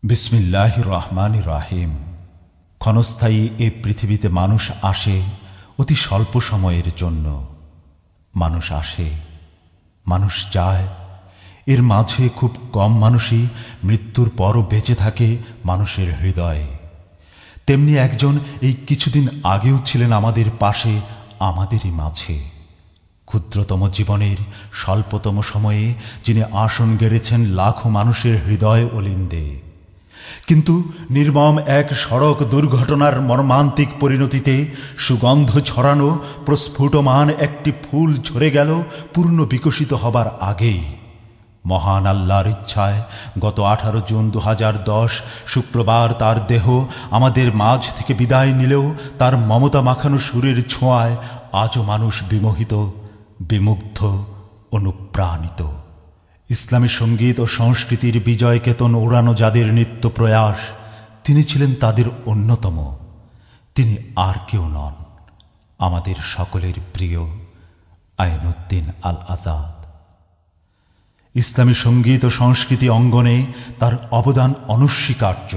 বিসমিল্লাহির রহমানির রহিম। ক্ষণস্থায়ী এই পৃথিবীতে মানুষ আসে অতি স্বল্প সময়ের জন্য। মানুষ আসে, মানুষ যায়, এর মাঝে খুব কম মানুষই মৃত্যুর পরও বেঁচে থাকে মানুষের হৃদয়ে। তেমনি একজন এই কিছুদিন আগেও ছিলেন আমাদের পাশে, আমাদেরই মাঝে। ক্ষুদ্রতম জীবনের স্বল্পতম সময়ে যিনি আসন গেড়েছেন লাখো মানুষের হৃদয় অলিন্দে। কিন্তু নির্মম এক সড়ক দুর্ঘটনার মর্মান্তিক পরিণতিতে সুগন্ধ ছড়ানো প্রস্ফুটমান একটি ফুল ঝরে গেল পূর্ণ বিকশিত হবার আগেই। মহান আল্লাহর ইচ্ছায় গত 18 জুন 2010 শুক্রবার তার দেহ আমাদের মাঝ থেকে বিদায় নিলেও তার মমতা মাখানো সুরের ছোঁয়ায় আজও মানুষ বিমোহিত, বিমুগ্ধ, অনুপ্রাণিত। ইসলামী সঙ্গীত ও সংস্কৃতির বিজয় কেতন ওড়ানো যাদের নিত্য প্রয়াস, তিনি ছিলেন তাদের অন্যতম। তিনি আর কেউ নন, আমাদের সকলের প্রিয় আইনুদ্দিন আল আজাদ। ইসলামী সঙ্গীত ও সংস্কৃতি অঙ্গনে তার অবদান অনস্বীকার্য।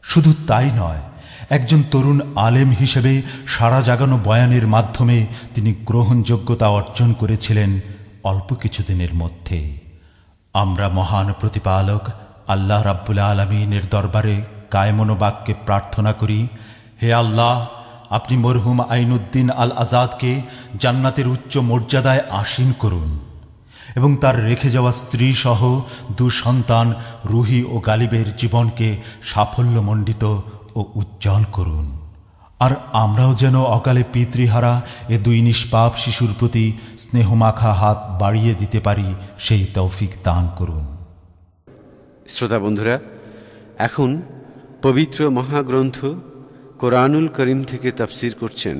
শুধু তাই নয়, একজন তরুণ আলেম হিসেবে সারা জাগানো বয়ানের মাধ্যমে তিনি গ্রহণযোগ্যতা অর্জন করেছিলেন অল্প কিছুদিনের মধ্যে। আমরা মহান প্রতিপালক আল্লাহ রাব্বুল আলামিনের দরবারে কায়মনোবাক্যে প্রার্থনা করি, হে আল্লাহ, আপনি মরহুম আইনুদ্দিন আল আজাদকে জান্নাতের উচ্চ মর্যাদায় আসীন করুন এবং তার রেখে যাওয়া স্ত্রী সহ 2 সন্তান রুহি ও গালিবের জীবনকে সাফল্যমণ্ডিত ও উজ্জ্বল করুন। আর আমরাও যেন অকালে পিতৃহারা এ 2 নিষ্পাপ শিশুর প্রতি স্নেহমাখা হাত বাড়িয়ে দিতে পারি, সেই তৌফিক দান করুন। শ্রোতা বন্ধুরা, এখন পবিত্র মহাগ্রন্থ কোরআনুল করিম থেকে তাফসির করছেন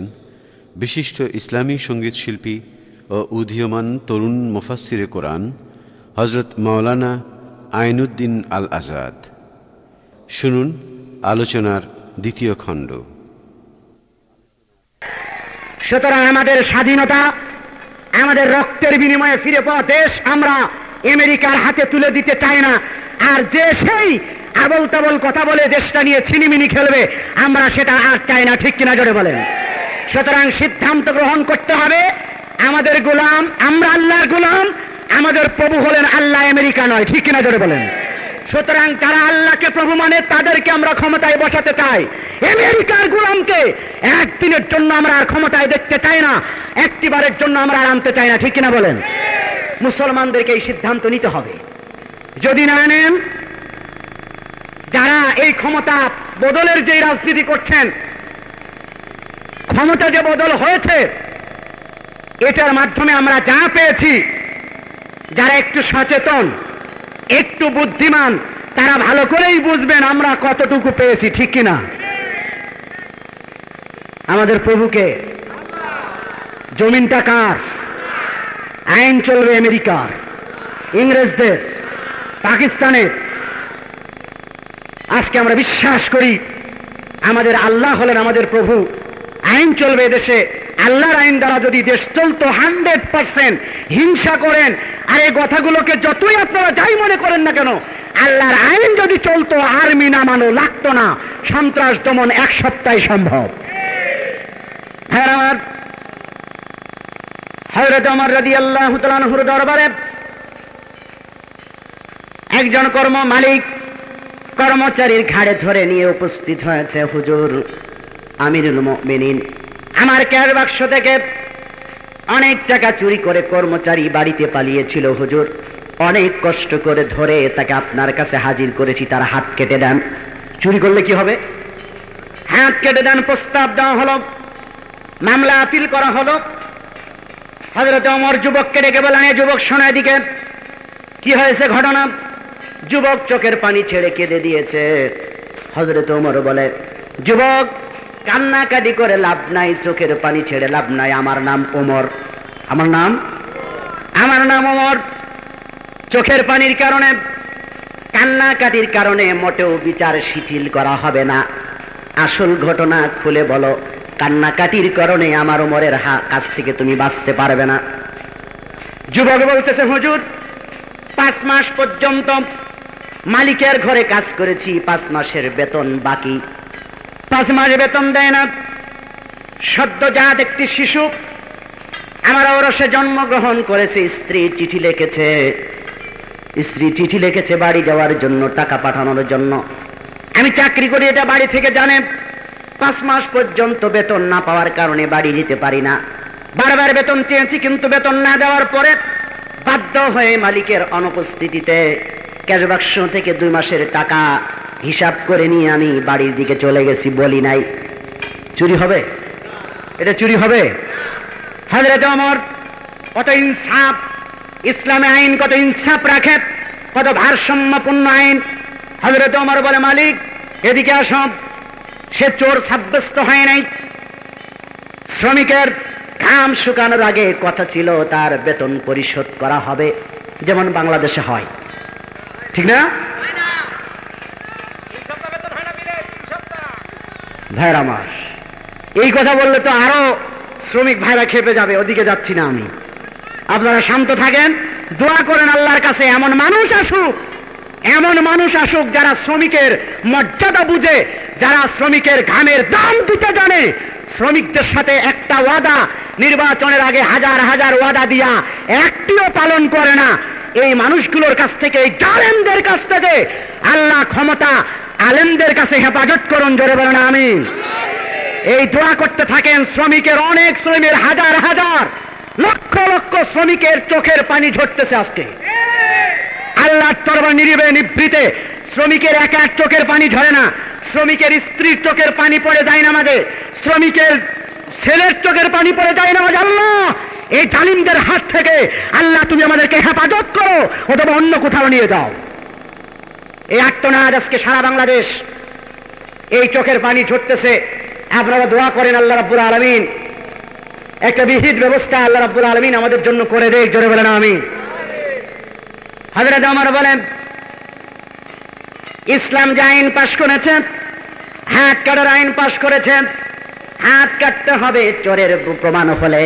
বিশিষ্ট ইসলামী সঙ্গীত শিল্পী ও উদীয়মান তরুণ মুফাসসিরে কোরআন হযরত মাওলানা আইনুদ্দিন আল আজাদ। শুনুন আলোচনার দ্বিতীয় খণ্ড। সুতরাং আমাদের স্বাধীনতা আমাদের রক্তের বিনিময়ে ফিরে পাওয়া দেশ আমরা আমেরিকার হাতে তুলে দিতে চাই না। আর যে সেই আবল তাবল কথা বলে দেশটা নিয়ে ছিনিমিনি খেলবে, আমরা সেটা আর চাই না। ঠিক কিনা জোরে বলেন? সুতরাং সিদ্ধান্ত গ্রহণ করতে হবে, আমাদের গোলাম, আমরা আল্লাহর গোলাম, আমাদের প্রভু হলেন আল্লাহ, আমেরিকা নয়। ঠিক কিনা জোরে বলেন? সুতরাং যারা আল্লাহকে প্রভু মানে তাদেরকে আমরা ক্ষমতায় বসাতে চাই। আমেরিকার গোলামকে একদিনের জন্য আমরা আর ক্ষমতায় দেখতে চাই না, একটিবারের জন্য আমরা আর আনতে চাই না। ঠিক কিনা বলেন? মুসলমানদেরকে এই সিদ্ধান্ত নিতে হবে। যদি না নেন, যারা এই ক্ষমতা বদলের যে রাজনীতি করছেন, ক্ষমতা যে বদল হয়েছে এটার মাধ্যমে আমরা যা পেয়েছি, যারা একটু সচেতন, একটু বুদ্ধিমান, তারা ভালো করেই বুঝবেন আমরা কতটুকু পেয়েছি। ঠিক কিনা? আমাদের প্রভুকে, জমিনটা কার? আইন চলবে আমেরিকার, ইংরেজদের, পাকিস্তানের। আজকে আমরা বিশ্বাস করি আমাদের আল্লাহ হলেন আমাদের প্রভু, আইন চলবে দেশে। আল্লাহর আইন দ্বারা যদি দেশ চলতো 100%, হিংসা করেন আর এই কথাগুলোকে যতই আপনারা যাই মনে করেন না কেন, আল্লাহর আইন যদি চলতো আর্মি নামানো লাগতো না, সন্ত্রাস দমন 1 সপ্তাহে সম্ভব। হ্যাঁ, আমার হযরত ওমর রাদিয়াল্লাহু তাআলা আনহুর দরবারে একজন মালিক কর্মচারীর ঘাড়ে ধরে নিয়ে উপস্থিত হয়েছে, হুজুর আমিরুল মুমিনিন, আমার ক্যাশ বাক্স থেকে অনেক টাকা চুরি করে কর্মচারী বাড়িতে পালিয়েছিল হুজুর, অনেক কষ্ট করে ধরে তাকে আপনার কাছে হাজির করেছি, তার হাত কেটে দেন। চুরি করলে কি হবে? হাত কেটে দেন। প্রস্তাব দেওয়া হলো, মামলা আপিল করা হলো। হযরত ওমর যুবককে ডেকে বলেন, এই যুবক শোনো এদিকে, কি হয়েছে ঘটনা? যুবক চোখের পানি ছেড়ে কেঁদে দিয়েছে। হযরত ওমর বলে, যুবক কান্নাকাটি করে লাভ নাই, চোখের পানি ছেড়ে লাভ নাই, আমার নাম ওমর, আমার নাম ওমর। চোখের পানির কারণে, কান্নাকাটির কারণে মোটেও বিচার শিথিল করা হবে না। আসল ঘটনা খুলে বলো, কান্নাকাটির কারণে আমার ওমরের কাছ থেকে তুমি বাঁচতে পারবে না। যুবক বলতেছে, হুজুর 5 মাস পর্যন্ত মালিকের ঘরে কাজ করেছি, 5 মাসের বেতন বাকি, 5 মাস বেতন দেয় না। সদ্যজাত একটি শিশু আমার ঔরসে জন্মগ্রহণ করেছে, স্ত্রী চিঠি লিখেছে বাড়ি যাওয়ার জন্য, টাকা পাঠানোর জন্য। আমি চাকরি করি, এটা বাড়ি থেকে জানে। 5 মাস পর্যন্ত বেতন না পাওয়ার কারণে বাড়ি যেতে পারি না। বারবার বেতন চেয়েছি, কিন্তু বেতন না দেওয়ার পরে বাধ্য হয়ে মালিকের অনুপস্থিতিতে ক্যাশ বাক্স থেকে 2 মাসের টাকা হিসাব করে নিয়ে আমি বাড়ির দিকে চলে গেছি। বলি নাই। চুরি হবে? এটা চুরি হবে? হযরত ওমর কত ইনসাফ, ইসলামে আইন কত ইনসাফ রাখে, কত ভারসাম্যপূর্ণ আইন। হযরত ওমর বলে, মালিক এদিকে আসো। সে চোর সাব্যস্ত হয় নাই। শ্রমিকের ঘাম শুকানোর আগে কথা ছিল তার বেতন পরিশোধ করা হবে, যেমন বাংলাদেশে হয়, ঠিক না ভাইরা আমার? এই কথা বললে তো আরো শ্রমিক ভাইরা খেপে যাবে, ওদিকে যাচ্ছি না আমি। আপনারা শান্ত থাকেন, দোয়া করেন আল্লাহর কাছে এমন মানুষ আসুক যারা শ্রমিকের মর্যাদা বুঝে, যারা শ্রমিকের ঘামের দাম দিতে জানে। শ্রমিকদের সাথে একটা ওয়াদা নির্বাচনের আগে হাজার হাজার ওয়াদা দিয়া একটিও পালন করে না। এই মানুষগুলোর কাছ থেকে, এই জালেমদের কাছ থেকে আল্লাহ ক্ষমতা আলেমদের কাছে হেফাজত করুন। জোরে বলেন আমিন। এই দোয়া করতে থাকেন। শ্রমিকের অনেক শ্রমিকের হাজার হাজার লক্ষ লক্ষ শ্রমিকের চোখের পানি ঝরতেছে আজকে আল্লাহর দরবার নীরবে নিভৃতে। শ্রমিকের একা চোখের পানি ঝরে না, শ্রমিকের স্ত্রীর চোখের পানি পড়ে যায় নামাজে, শ্রমিকের ছেলের চোখের পানি পড়ে যায় নামাজে। আল্লাহ এই জালিমদের হাত থেকে আল্লাহ তুমি আমাদেরকে হেফাজত করো, অথবা অন্য কোথাও নিয়ে যাও। এই আর্তনাদ আজকে সারা বাংলাদেশ, এই চোখের পানি ঝরতেছে। আপনারা দোয়া করেন আল্লাহ রাব্বুল আলামিন একটা বিহিত ব্যবস্থা আল্লাহ রাব্বুল আলামিন আমাদের জন্য করে দেয়। জোরে বলেন আমিন। হযরত ওমর বলেন, ইসলাম যে আইন পাশ করেছে, হাত কাটার আইন পাশ করেছে, হাত কাটতে হবে চোরের প্রমাণ হলে।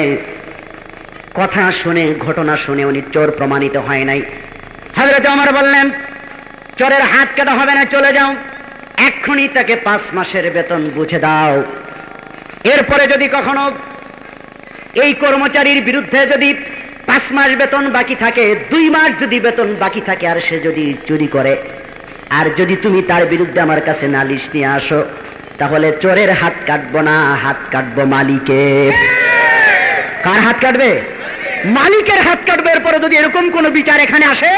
কথা শুনে, ঘটনা শুনে উনি চোর প্রমাণিত হয় নাই। হযরত ওমর বললেন, চোরের হাত কাটা হবে না, চলে যাও, এক্ষুনি তাকে 5 মাসের বেতন বুঝে দাও। এরপরে যদি কখনো এই কর্মচারীর বিরুদ্ধে যদি 5 মাস বেতন বাকি থাকে, 2 মাস যদি বেতন বাকি থাকে, আর সে যদি চুরি করে, আর যদি তুমি তার বিরুদ্ধে আমার কাছে নালিশ নিয়ে আসো, তাহলে চোরের হাত কাটবো না, হাত কাটবো মালিকের। কার হাত কাটবে? মালিকের হাত কাটবে। এরপরে যদি এরকম কোন বিচার এখানে আসে,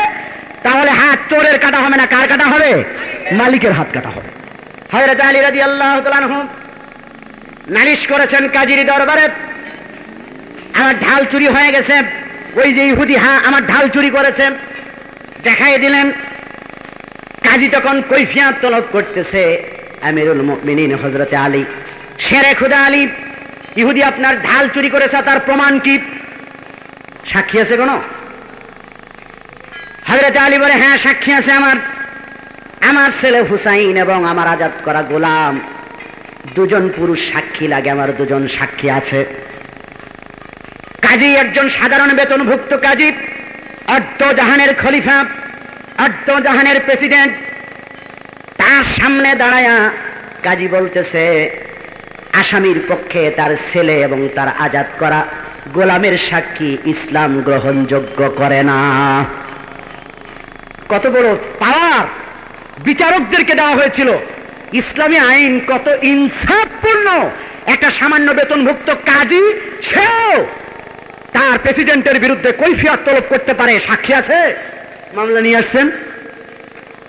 তাহলে হাত চোরের কাটা হবে না, কার কাটা হবে? মালিকের হাত কাটা হবে। হযরত আলী রাদিয়াল্লাহু তাআলা আনহু নালিশ করেছেন কাজীর দরবারে, আমার ঢাল চুরি হয়ে গেছে, ওই যে ইহুদি আমার ঢাল চুরি করেছে, দেখাই দিলেন। কাজী তখন কৈফিয়ত তলব করতেছে। আমিরুল মুমিনিন হযরত আলী, শেরে খুদা আলী, ইহুদি আপনার ঢাল চুরি করেছে, তার প্রমাণ কি? সাক্ষী আছে কোনো? হযরত আলী বলে, হ্যাঁ সাক্ষী আছে। আমার ছেলে হুসাইন এবং আমার আজাদ করা গোলাম, 2 জন পুরুষ সাক্ষী লাগে, আমার 2 জন সাক্ষী আছে। কাজী একজন সাধারণ বেতনভুক্ত কাজী, অর্ধ জাহানের খলিফা, অর্ধ জাহানের প্রেসিডেন্ট। তার সামনে দাঁড়ায়া কাজী বলতেছে, আসামির পক্ষে তার ছেলে এবং তার আজাদ করা গোলামের সাক্ষী ইসলাম গ্রহণযোগ্য করে না। কত বড় পাওয়ার বিচারকদেরকে দেওয়া হয়েছিল। ইসলামী আইন কত ইনসাফপূর্ণ। একটা সামান্য বেতনভুক্ত কাজী, সেও তার প্রেসিডেন্টের বিরুদ্ধে কৈফিয়ত তলব করতে পারে। সাক্ষী আছে, মামলা নিয়ে আসছেন।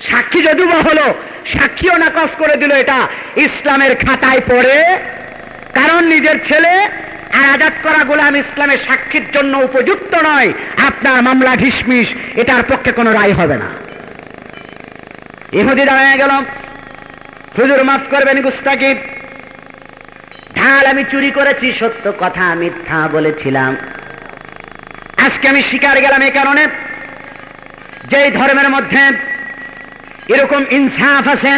সাক্ষী যদিও বা হলো, সাক্ষীও নাকচ করে দিল। এটা ইসলামের খাতায় পড়ে, কারণ নিজের ছেলে আর আজাদ করা গোলাম ইসলামের সাক্ষীর জন্য উপযুক্ত নয়। আপনার মামলা ঢিসমিস, এটার পক্ষে কোনো রায় হবে না। ইহুদি দাঁড়ায় গেল, হুজুর মাফ করবেন, গুস্তাখি, ঢাল আমি চুরি করেছি, সত্য কথা, মিথ্যা বলেছিলাম। আজকে আমি স্বীকার গেলাম এই কারণে, যেই ধর্মের মধ্যে এরকম ইনসাফ আছে,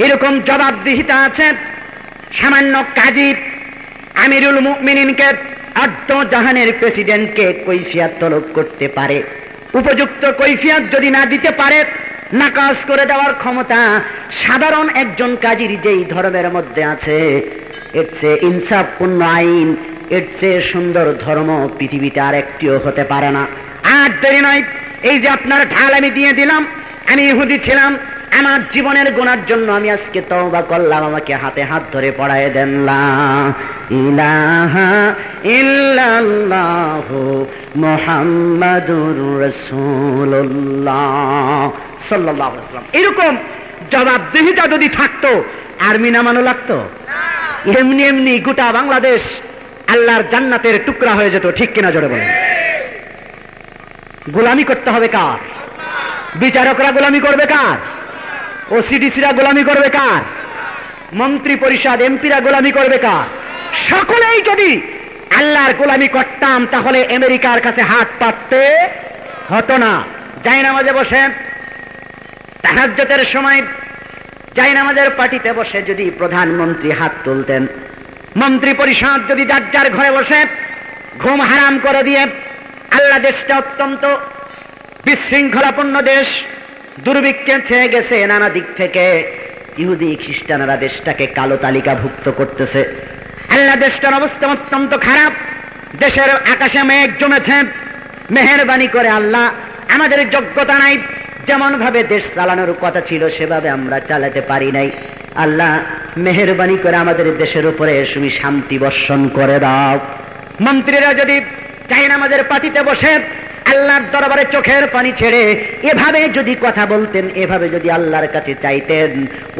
এরকম জবাবদিহিতা আছে, সামান্য কাজী আমিরুল মুমিনিনকে, অর্ধ জাহানের প্রেসিডেন্টকে কৈফিয়ত তলব করতে পারে। উপযুক্ত কৈফিয়ত যদি না দিতে পারে, নাকাজ করে দেওয়ার ক্ষমতা সাধারণ একজন কাজীর যেই ধর্মের মধ্যে আছে, এর চেয়ে ইনসাফপূর্ণ আইন, এর চেয়ে সুন্দর ধর্ম পৃথিবীতে আর একটিও হতে পারে না। আর দেরি নয়, এই যে আপনার ঢাল আমি দিয়ে দিলাম, আমি ইহুদি ছিলাম, আমার জীবনের গুনার জন্য আমি আজকে তওবা করলাম, আমাকে হাতে হাত ধরে পড়ায় দেন লা ইলাহা ইল্লাল্লাহু মুহাম্মাদুর রাসূলুল্লাহ সাল্লাল্লাহু আলাইহি ওয়াসাল্লাম। এরকম জবাবদিহিতা যদি থাকতো আর্মি নামানো লাগতো? এমনি এমনি গোটা বাংলাদেশ আল্লাহর জান্নাতের টুকরা হয়ে যেত, ঠিক কিনা জোরে বলেন? গোলামি করতে হবে কার? বিচারকরা গোলামি করবে কার? ওসিডিসিরা গোলামি করবে কার? মন্ত্রী পরিষদ এমপিরা গোলামি করবে কার? সকলেই যদি আল্লাহর গোলামি করতাম তাহলে আমেরিকার কাছে হাত পাততে হতো না। জায়নামাজে বসে তাহাজ্জুদের সময় জায়নামাজের পাটিতে বসে যদি প্রধানমন্ত্রী হাত তুলতেন, মন্ত্রী পরিষদ যদি যার যার ঘরে বসে ঘুম হারাম করে দিয়ে, আল্লাহ দেশটা অত্যন্ত বিশৃঙ্খলাপূর্ণ দেশ, দুর্ভিক্ষে ছেয়ে গেছে নানা দিক থেকে, ইহুদি খ্রিস্টানরা দেশটাকে কালো তালিকাভুক্ত করতেছে, আল্লাহ দেশটার অবস্থা অত্যন্ত খারাপ, দেশের আকাশে মেঘ জমেছে, মেহেরবানি করে আল্লাহ, আমাদের যোগ্যতা নাই, যেমন ভাবে দেশ চালানোর কথা ছিল সেভাবে আমরা চালাতে পারি নাই, আল্লাহ মেহেরবানি করে আমাদের দেশের উপরে তুমি শান্তি বর্ষণ করে দাও। মন্ত্রীরা যদি জায়নামাজের পাটিতে বসে আল্লাহর দরবারে চোখের পানি ছেড়ে এভাবে যদি কথা বলতেন, এভাবে যদি আল্লাহর কাছে চাইতেন,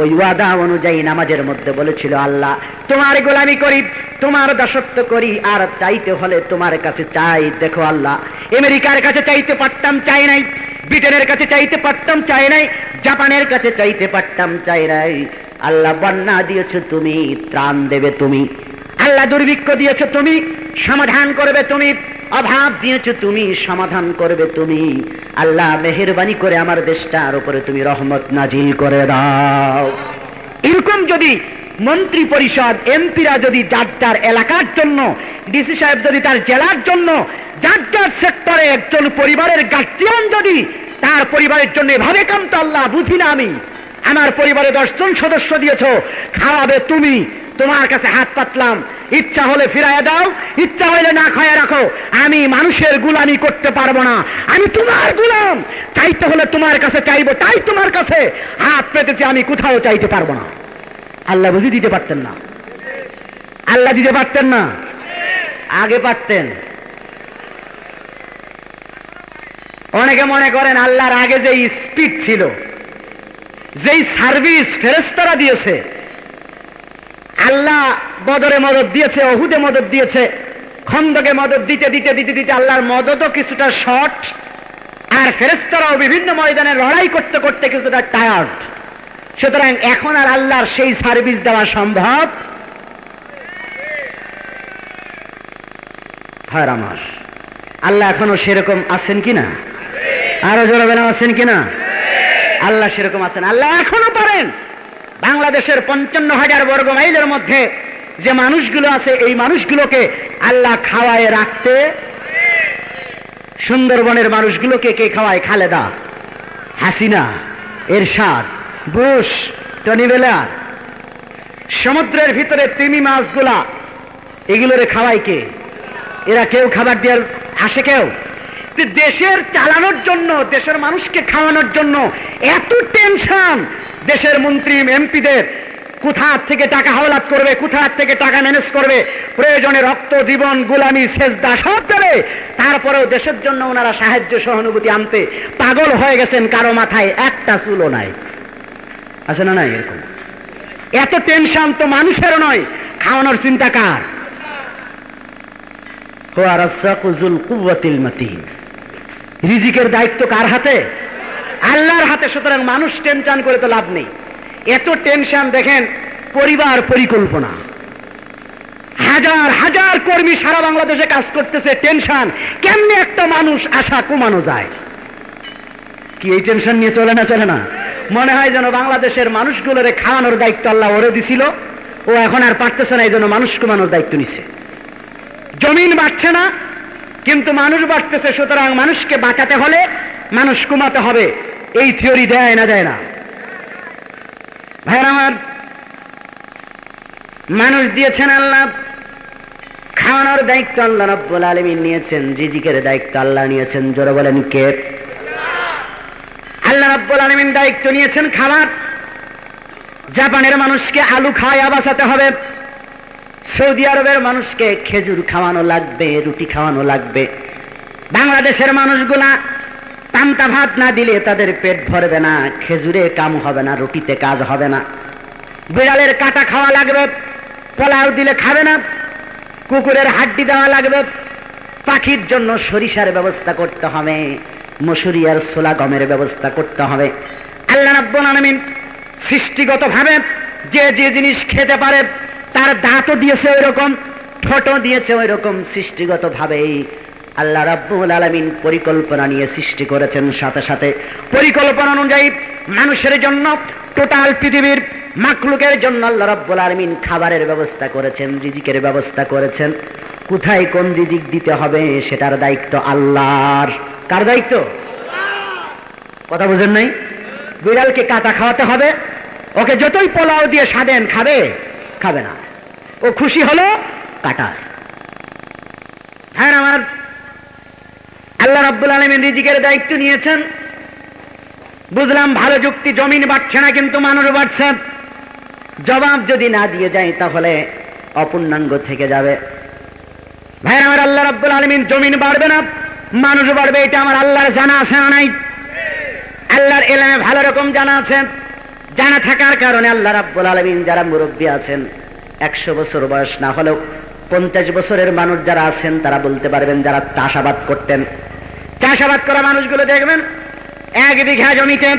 ওই ওয়াদা অনুযায়ী নামাজের মধ্যে বলেছিল আল্লাহ তোমার গোলামি করি, তোমার দাসত্ব করি, আর চাইতে হলে তোমার কাছে চাই। দেখো আল্লাহ, আমেরিকার কাছে চাইতে পারতাম, চাই নাই, ব্রিটেনের কাছে চাইতে পারতাম, চাই নাই, জাপানের কাছে চাইতে পারতাম, চাই নাই, আল্লাহ বন্যা দিয়েছো তুমি, ত্রাণ দেবে তুমি, আল্লাহ দুর্ভিক্ষ দিয়েছো তুমি, সমাধান করবে তুমি, অভাব দিয়েছো তুমি, সমাধান করবে তুমি, আল্লাহ মেহেরবানি করে আমার দেশটার উপরে তুমি রহমত নাজিল করে দাও। এরকম যদি মন্ত্রী পরিষদ এমপিরা যদি যার যার এলাকার জন্য, ডিসি সাহেব যদি তার জেলার জন্য, যার যার সেক্টরে একজন পরিবারের গার্জিয়ান যদি তার পরিবারের জন্য এভাবে কামতো, আল্লাহ বুঝি না আমি, আমার পরিবারে 10 জন সদস্য দিয়েছো, খাওয়াবে তুমি, তোমার কাছে হাত পাতলাম, ইচ্ছা হলে ফিরাইয়া দাও, ইচ্ছা হলে না খাইয়া রাখো, আমি মানুষের গোলামি করতে পারবো না, আমি তোমার গোলাম, চাইতে হলে তোমার কাছে চাইবো, তাই তোমার কাছে হাত পেতেছি, আমি কোথাও চাইতে পারবো না। আল্লাহ বুঝি দিতে পারতেন না? আল্লাহ দিতে পারতেন না? আগে পারতেন। অনেকে মনে করেন আল্লাহর আগে যে স্পিড ছিল, যেই সার্ভিস ফেরেশতারা দিয়েছে, আল্লাহ বদরে মদদ দিয়েছে, উহুদে মদদ দিয়েছে, খন্দকে মদদ দিতে দিতে দিতে দিতে আল্লাহর মদতও কিছুটা শর্ট, আর ফেরেশতারাও বিভিন্ন ময়দানে লড়াই করতে করতে কিছুটা টায়ার্ড, সুতরাং এখন আর আল্লাহর সেই সার্ভিস দেওয়া সম্ভব হয় আমার। আল্লাহ এখনো সেরকম আছেন কিনা? আরো জোরে বলেন আছেন কিনা? আল্লাহ সেরকম আছেন, আল্লাহ এখনো পারেন বাংলাদেশের 55,000 বর্গ মাইলের মধ্যে যে মানুষগুলো আছে, এই মানুষগুলোকে আল্লাহ খাওয়ায় রাখতে। সুন্দরবনের মানুষগুলোকে কে খাওয়ায়? খালেদা, হাসিনা, এরশাদ, বুশ, টনি ব্লেয়ার। সমুদ্রের ভিতরে তিমি মাছগুলা, এগুলোরে খাওয়ায় কে? এরা কেউ খাবার দেওয়ার আসে কেউ? দেশের চালানোর জন্য, দেশের মানুষকে খাওয়ানোর জন্য এত টেনশন দেশের মন্ত্রী এমপিদের, কোথা থেকে টাকা হাওলাত করবে, কোথা থেকে টাকা ম্যানেজ করবে, প্রয়োজনে রক্ত, জীবন, গোলামি, সেজদা সব দেবে, তারপরেও দেশের জন্য ওনারা সাহায্য সহানুভূতি আনতে পাগল হয়ে গেছেন, কারো মাথায় একটা চুলও নাই। আছে না? নাই এরকম এত টেনশন তো মানুষেরও নয়, খাওয়ানোর চিন্তা কার? রিজিকের দায়িত্ব কার হাতে? আল্লাহর হাতে। সুতরাং মানুষ টেনশন করে তো লাভ নেই। এত টেনশন দেখেন, পরিবার পরিকল্পনা, হাজার হাজার কর্মী সারা বাংলাদেশে কাজ করতেছে, টেনশন কেমনে একটা মানুষ আশা কমানো যায়। কি এই টেনশন নিয়ে চলে না? চলে না? মনে হয় যেন বাংলাদেশের মানুষগুলোরে খাওয়ানোর দায়িত্ব আল্লাহ ওরে দিছিল, ও এখন আর পারতেছে না, এই জন্য মানুষ কমানোর দায়িত্ব নিছে। জমিন বাড়ছে না কিন্তু মানুষ বাড়তেছে, সুতরাং মানুষকে বাঁচাতে হলে মানুষ কমাতে হবে। এই থিওরি দেয় না দেয় না? ভাইয়ের আমার, মানুষ দিয়েছেন আল্লাহ, খাওয়ানোর দায়িত্ব আল্লাহ রাব্বুল আলামিন নিয়েছেন, রিজিকের দায়িত্ব আল্লাহ নিয়েছেন। জোরে বলেন কে? আল্লাহ রাব্বুল আলামিন দায়িত্ব নিয়েছেন খাবার। জাপানের মানুষকে আলু খাওয়া বাঁচাতে হবে, সৌদি আরবের মানুষকে খেজুর খাওয়ানো লাগবে, রুটি খাওয়ানো লাগবে। বাংলাদেশের মানুষগুলা পান্তা ভাত না দিলে তাদের পেট ভরবে না, খেজুরে কাম হবে না, রুটিতে কাজ হবে না। বিড়ালের কাটা খাওয়া লাগবে, পোলাও দিলে খাবে না। কুকুরের হাড্ডি দেওয়া লাগবে। পাখির জন্য সরিষার ব্যবস্থা করতে হবে, মসুরি আর ছোলা গমের ব্যবস্থা করতে হবে। আল্লাহ রাব্বুল আলামিন সৃষ্টিগতভাবে যে যে জিনিস খেতে পারে, তার দাঁতও দিয়েছে ওই রকম, ঠোঁটও দিয়েছে ওই রকম। সৃষ্টিগতভাবেই আল্লাহ রাব্বুল আলামিন পরিকল্পনা নিয়ে সৃষ্টি করেছেন। সাথে সাথে পরিকল্পনা অনুযায়ী মানুষের জন্য, টোটাল পৃথিবীর মাখলুকের জন্য আল্লাহ রাব্বুল আলামিন খাবারের ব্যবস্থা করেছেন, রিজিকের ব্যবস্থা করেছেন। কোথায় কোন রিজিক দিতে হবে সেটার দায়িত্ব আল্লাহর। কার দায়িত্ব? কথা বুঝেন নাই? বিড়ালকে কাটা খাওয়াতে হবে, ওকে যতই পোলাও দিয়ে সাদেন খাবে? খাবে না। ও খুশি হলো কাটা। হ্যাঁ আমার, আল্লাহ রাব্বুল আলামিন রিজিকের দায়িত্ব নিয়েছেন। বুঝলাম ভালো যুক্তি, জমিন বাড়ছে না কিন্তু মানুষ বাড়ছে। জবাব যদি না দিয়ে যায় তাহলে অপূর্ণাঙ্গ থেকে যাবে। ভাই আমার, আল্লাহ রাব্বুল আলামিন জমিন বাড়বে না, মানুষ বাড়বে, এটা আমার আল্লাহর জানা আছে না নাই? আল্লাহর ইলমে ভালো রকম জানা আছে। জানা থাকার কারণে আল্লাহ রাব্বুল আলামিন যারা মুরব্বী আছেন, 100 বছর বয়স না হলেও 50 বছরের মানুষ যারা আছেন তারা বলতে পারবেন, যারা চাষাবাদ করতেন, চাষাবাদ করা মানুষগুলো দেখবেন 1 বিঘা জমিতে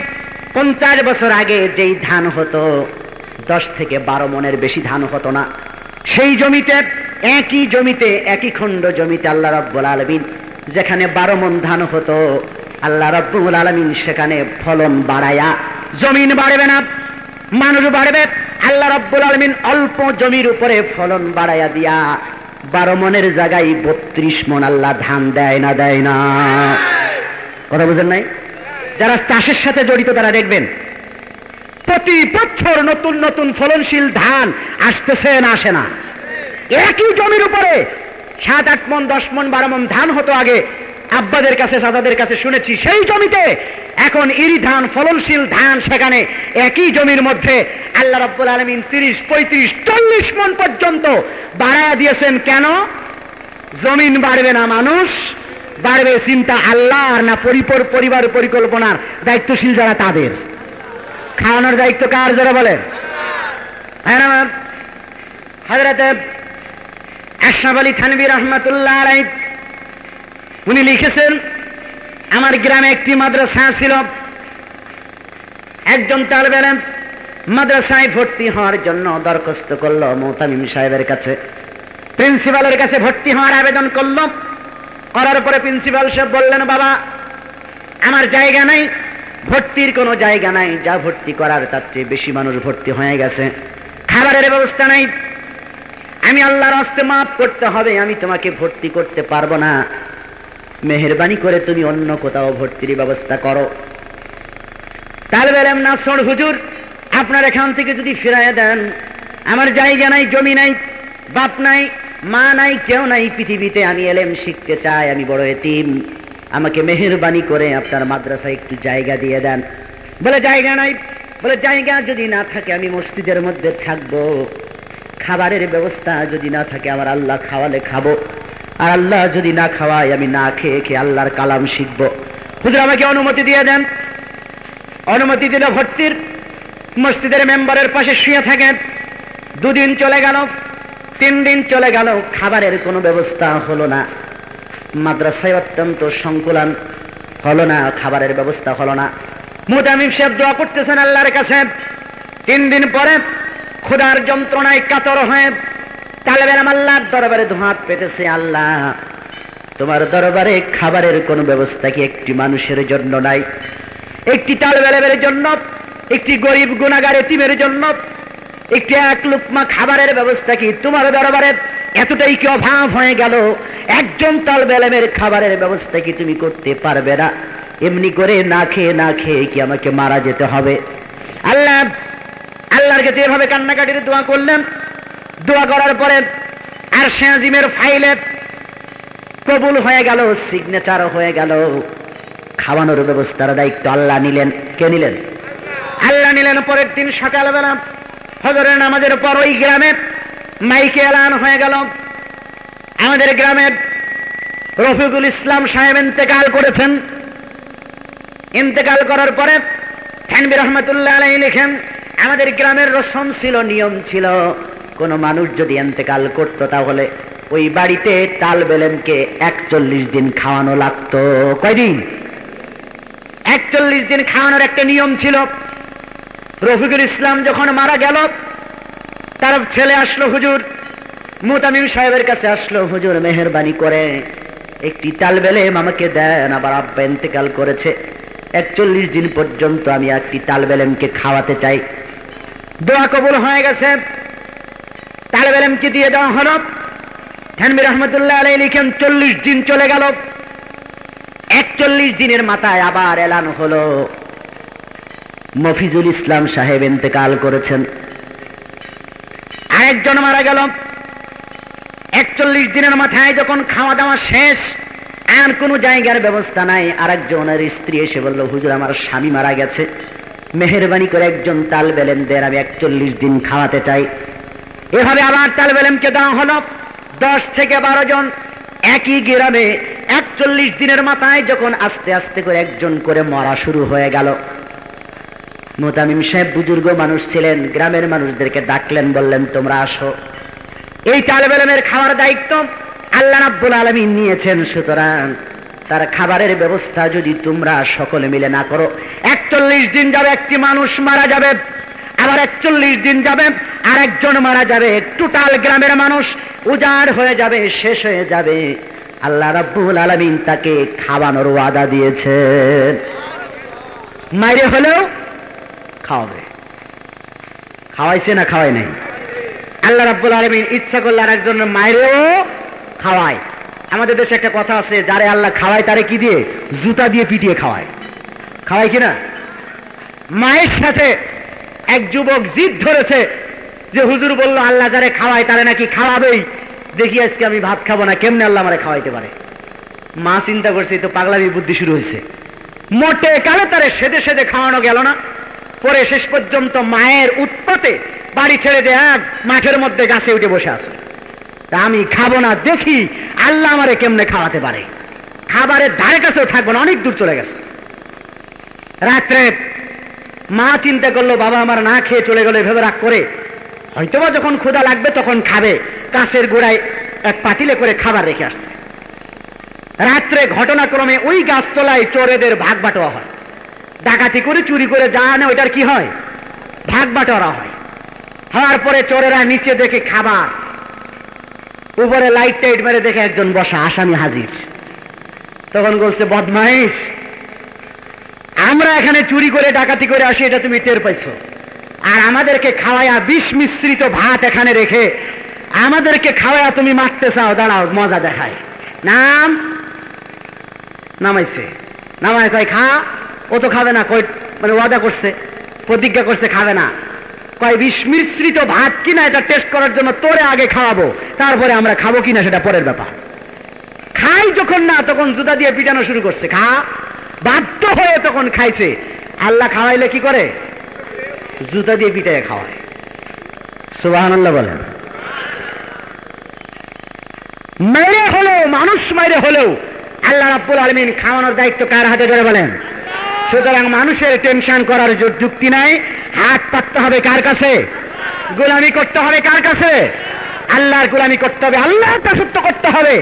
50 বছর আগে যেই ধান হতো 10 থেকে 12 মনের বেশি ধান হতো না। সেই জমিতে, একই খণ্ড জমিতে আল্লাহ রাব্বুল আলামিন যেখানে 12 মণ ধান হতো, আল্লাহ রাব্বুল আলামিন সেখানে ফলন বাড়ায়া, জমিন বাড়বে না মানুষ বাড়বে। আল্লাহ রাব্বুল আলামিন অল্প জমির উপরে ফলন বাড়ায়া দিয়া 12 মণের জায়গায় 32 মণ আল্লাহ ধান দেয় না দেয় না? কথা বুঝেন নাই? যারা চাষের সাথে জড়িত তারা দেখবেন প্রতি বছর নতুন নতুন ফলনশীল ধান আসতেছে না আসে না? একই জমির উপরে 7-8 মণ 10 মণ 12 মণ ধান হতো আগে, আব্বাদের কাছে চাচাদের কাছে শুনেছি। সেই জমিতে এখন ইরি ধান, ফলনশীল ধান, সেখানে একই জমির মধ্যে আল্লাহ রাব্বুল আলামিন 30, 35, 40 মণ পর্যন্ত বাড়ায়া দিয়েছেন। কেন? জমিন বাড়বে না, মানুষ বাড়বে। চিন্তা আল্লাহর না পরিবার পরিকল্পনার দায়িত্বশীল যারা তাদের? খাওয়ানোর দায়িত্ব কার? যারা বলেন হযরতে আশরাফ আলী থানভী রাহমাতুল্লাহ আলাইহি, উনি লিখেছেন, আমার গ্রামে একটি মাদ্রাসা ছিল। একজন তালেবে ইলম মাদ্রাসায় ভর্তি হওয়ার জন্য দরখাস্ত করলো মুতামিম সাহেবের কাছে, প্রিন্সিপালের কাছে ভর্তি হওয়ার আবেদন করলো। করার পরে প্রিন্সিপাল সাহেব বললেন, বাবা আমার জায়গা নাই, ভর্তির কোনো জায়গা নাই, যা ভর্তি করার তার চেয়ে বেশি মানুষ ভর্তি হয়ে গেছে, খাবারের ব্যবস্থা নাই, আমি আল্লাহর হস্তে মাফ করতে হবে, আমি তোমাকে ভর্তি করতে পারবো না, মেহেরবানি করে তুমি অন্য কোথাও ভর্তির ব্যবস্থা করো। তালেবে ইলম নাসর, হুজুর আপনার এখান থেকে যদি ফিরাইয়া দেন, আমার জায়গা নাই, জমি নাই, বাপ নাই, মা নাই, কেউ নাই পৃথিবীতে, আমি ইলম শিখতে চাই, আমি বড় এতিম, আমাকে মেহেরবানি করে আপনার মাদ্রাসায় একটু জায়গা দিয়ে দেন। বলে জায়গা নাই? বলে জায়গা যদি না থাকে আমি মসজিদের মধ্যে থাকবো, খাবারের ব্যবস্থা যদি না থাকে আমার আল্লাহ খাওয়ালে খাবো, আর আল্লাহ যদি না খাওয়ায় আমি না খেয়ে খেয়ে আল্লাহর কালাম শিখবো। হুজুর আমাকে অনুমতি দিয়ে দেন। অনুমতি দিল ভর্তির। মসজিদের মেম্বারের পাশে শুয়ে থাকেন। 2 দিন চলে গেল, 3 দিন চলে গেল, খাবারের কোনো ব্যবস্থা হলো না। মাদ্রাসায় অত্যন্ত সংকুলান হলো না, খাবারের ব্যবস্থা হলো না। মুতামিম সাহেব দোয়া করতেছেন আল্লাহর কাছে। 3 দিন পরে ক্ষুধার যন্ত্রণায় কাতর হয়ে তালেবে ইলম আল্লাহর দরবারে দুহাত পেতেছে, আল্লাহ তোমার দরবারে খাবারের কোনো ব্যবস্থা কি একটি মানুষের জন্য নাই? একটি তালেবে ইলমের জন্য, একটি গরিব গুনাহগার এতিমের জন্য একটি 1 লুকমা খাবারের ব্যবস্থা কি তোমার দরবারে এতটাই কি অভাব হয়ে গেল? একজন তালেবে ইলমের খাবারের ব্যবস্থা কি তুমি করতে পারবে না? এমনি করে না খেয়ে কি আমাকে মারা যেতে হবে? আল্লাহর কাছে এভাবে কান্নাকাটির দোয়া করলেন। দোয়া করার পরে আরশে আজিমের ফাইলে কবুল হয়ে গেল, সিগনেচার হয়ে গেল। খাওয়ানোর ব্যবস্থার দায়িত্ব আল্লাহ নিলেন। কে নিলেন? আল্লাহ নিলেন। পরের দিন সকালবেলা ফজরের নামাজের পর ওই গ্রামে মাইকে এলান হয়ে গেল, আমাদের গ্রামের রফিকুল ইসলাম সাহেব ইন্তেকাল করেছেন। ইন্তেকাল করার পরে থানভী রহমাতুল্লাহ আলাইহি লিখেন, আমাদের গ্রামের রসম ছিল, নিয়ম ছিল, কোন মানুষ যদি ইন্তেকাল করত তাহলে ওই বাড়িতে তালবে ইলমকে 41 দিন খাওয়ানো লাগতো। কয়দিন? 41 দিন খাওয়ানোর একটা নিয়ম ছিল। রফিকুল ইসলাম যখন মারা গেল, তার ছেলে আসলো, হুজুর মুতামিম সাহেবের কাছে আসলো, হুজুর মেহেরবানি করে একটি তালবে ইলম আমাকে দেন, আবার আব্বা ইন্তেকাল করেছে, 41 দিন পর্যন্ত আমি একটি তালবে ইলমকে খাওয়াতে চাই। দোয়া কবুল হয়ে গেছে, তালবে ইলমকে দিয়ে দেওয়া হলো। থানভী রহমাতুল্লাহ আলাইহি লিখেন 40 দিন চলে গেল। 41 দিনের মাথায় আবার এলান হলো মফিজুল ইসলাম সাহেব ইন্তেকাল করেছেন। আরেকজন মারা গেল। 41 দিনের মাথায় যখন খাওয়া দাওয়া শেষ, আর কোনো জায়গার ব্যবস্থা নাই, আরেকজনের স্ত্রী এসে বলল, হুজুর আমার স্বামী মারা গেছে, মেহেরবানি করে একজন তালবে ইলম দেন, আমি 41 দিন খাওয়াতে চাই। এভাবে আবার তালবে ইলমকে দেওয়া হলো 10 থেকে 12 জন একই গ্রামে। 41 দিনের মাথায় যখন আস্তে আস্তে করে একজন করে মরা শুরু হয়ে গেল, মুতামিম সাহেব বুজুর্গ মানুষ ছিলেন, গ্রামের মানুষদেরকে ডাকলেন, বললেন তোমরা আসো, এই তালবে ইলমের খাওয়ার দায়িত্ব আল্লাহ রাব্বুল আলামিন নিয়েছেন, সুতরাং তার খাবারের ব্যবস্থা যদি তোমরা সকলে মিলে না করো, 41 দিন যাবে একটি মানুষ মারা যাবে, আবার 41 দিন যাবে আরেকজন মারা যাবে, টোটাল গ্রামের মানুষ উজাড় হয়ে যাবে, শেষ হয়ে যাবে। আল্লাহ রাব্বুল আলামিন তাকে খাওয়ানোর ওয়াদা দিয়েছেন। মাইরে হলেও খাওয়াবে। খাওয়াইছে না খাওয়াই নাই? আল্লাহ রাব্বুল আলামিন ইচ্ছা করলে আরেকজন মাইরেও খাওয়ায়। আমাদের দেশে একটা কথা আছে, যারে আল্লাহ খাওয়ায় তারে কি দিয়ে? জুতা দিয়ে পিটিয়ে খাওয়ায়। খাওয়ায় কিনা? মায়ের সাথে এক যুবক জিদ ধরেছে যে হুজুর বলল আল্লাহ যারে খাওয়ায় তারে নাকি খাওয়াবেই, দেখি আজকে আমি ভাত খাবো না, কেমনে আল্লাহ আমারে খাওয়াইতে পারে? মা চিন্তা করছে তো পাগলামি বুদ্ধি শুরু হয়েছে, মোটে কালে তারে সেদে সেদে খাওয়ানো গেল না। পরে শেষ পর্যন্ত মায়ের উৎপাতে বাড়ি ছেড়ে যে এক মাঠের মধ্যে গাছে উঠে বসে আছে, তা আমি খাবো না, দেখি আল্লাহ আমারে কেমনে খাওয়াতে পারে। খাবারের ধারে কাছেও থাকবো না, অনেক দূর চলে গেছে। রাত্রে মা চিন্তা করলো বাবা আমার না খেয়ে চলে গেল, এভাবে রাগ করে হয়তোবা যখন ক্ষুধা লাগবে তখন খাবে, কাছের গোড়ায় এক পাতিলে করে খাবার রেখে আসছে। রাত্রে ঘটনাক্রমে ওই গাছতলায় চোরেদের ভাগ বাটোয়া হয়, ডাকাতি করে চুরি করে যা আনে ওইটার কি হয়? ভাগ বাটোয়ারা হয়। হওয়ার পরে চোরেরা নিচে দেখে খাবার, উপরে লাইট টাইট মেরে দেখে একজন বসা, আসামি হাজির। তখন বলছে বদমাইশ, আমরা এখানে চুরি করে ডাকাতি করে আসি, এটা তুমি টের পাইছো, আর আমাদেরকে খাওয়ায়া বিষ মিশ্রিত ভাত এখানে রেখে আমাদেরকে খাওয়ায়া তুমি মারতে চাও, দাঁড়াও মজা দেখায়। নাম নামাইছে, নামায় কয় খা, ও তো খাবে না, কই মানে ওয়াদা করছে, প্রতিজ্ঞা করছে খাবে না, কয় বিষ মিশ্রিত ভাত কিনা এটা টেস্ট করার জন্য তোরে আগে খাওয়াবো, তারপরে আমরা খাবো কিনা সেটা পরের ব্যাপার। খাই যখন না তখন জুতা দিয়ে পিটানো শুরু করছে, খা, বাধ্য হয়ে তখন খাইছে। আল্লাহ খাওয়াইলে কি করে? জুতা দিয়ে পিটাইয়ে খাওয়ায়। সুবহানাল্লাহ বলেন। মেরে হলেও, মানুষ মেরে হলেও আল্লাহ রাব্বুল আলামিন খাওয়ানোর দায়িত্ব কার হাতে ধরে বলেন? সুতরাং মানুষের টেনশন করার যুক্তি নাই, হাত পাততে হবে কার কাছে? গোলামি করতে হবে কার কাছে? আল্লাহর গোলামি করতে হবে, আল্লাহর দাসত্ব করতে হবে।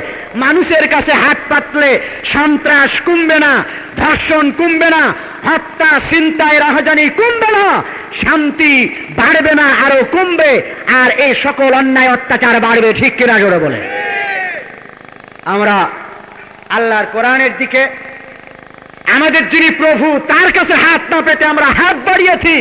মানুষের কাছে হাত পাতলে সন্ত্রাস কমবে না, ধর্ষণ কমবে না, হত্যা চিন্তায় রাহাজানি কমবে না, শান্তি বাড়বে না, আরো কমবে, আর এই সকল অন্যায় অত্যাচার বাড়বে। ঠিক কিনা জোরে বলে? আমরা আল্লাহর কোরআনের দিকে, আমাদের যিনি প্রভু তার কাছে হাত না পেতে আমরা হাত বাড়িয়েছি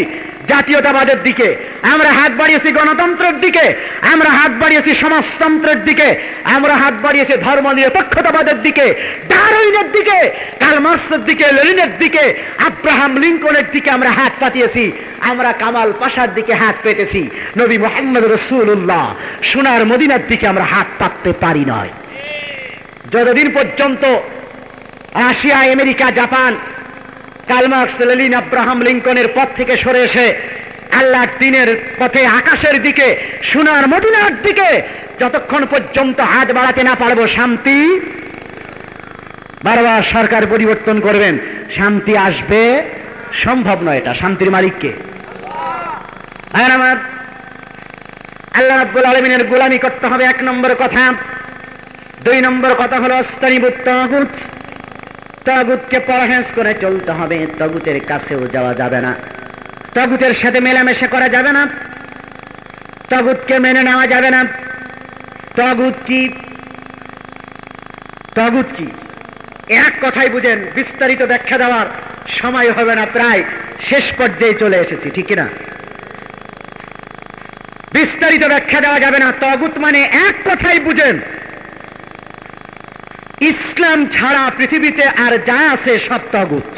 জাতীয়তাবাদের দিকে। আমরা হাত বাড়িয়েছি গণতন্ত্রের দিকে, আমরা হাত বাড়িয়েছি সমাজতন্ত্রের দিকে, আমরা হাত বাড়িয়েছি ধর্ম নিরপেক্ষতাবাদের দিকে, ডারউইনের দিকে, কার্ল মার্কসের দিকে, লেনিনের দিকে, আব্রাহাম লিঙ্কনের দিকে আমরা হাত পাতিয়েছি। আমরা কামাল পাশার দিকে হাত পেতেছি, নবী মুহাম্মদ রাসূলুল্লাহ সোনার মদিনার দিকে আমরা হাত পাততে পারি নয়। যতদিন পর্যন্ত Russia, America, Japan Karl Marx, Lenin, Abraham লিঙ্কনের পথ থেকে সরে এসে আল্লাহর দ্বীনের পথে আকাশের দিকে সোনার মদিনার দিকে যতক্ষণ পর্যন্ত হাত বাড়াতে না পারবো, শান্তি, বারবার সরকার পরিবর্তন করবেন, শান্তি আসবে সম্ভব নয়। এটা শান্তির মালিককে আমার আল্লাহ রাব্বুল আলামিনের গোলামি করতে হবে, এক নম্বর কথা। দুই নম্বর কথা হলো আস্তানিবুত তাগুত, তাগুতকে পরহেজ করে চলতে হবে। তাগুতের কাছেও যাওয়া যাবে না, তাগুতের সাথে মেলামেশা করা যাবে না, তাগুতকে মেনে নেওয়া যাবে না। তাগুত কি? তাগুত কি এক কথাই বুঝেন, বিস্তারিত ব্যাখ্যা দেওয়ার সময় হবে না, প্রায় শেষ পর্যায়ে চলে এসেছি, ঠিক না? বিস্তারিত ব্যাখ্যা দেওয়া যাবে না। তাগুত মানে এক কথাই বুঝেন, ইসলাম ছাড়া পৃথিবীতে আর যা আছে সব তাগুত।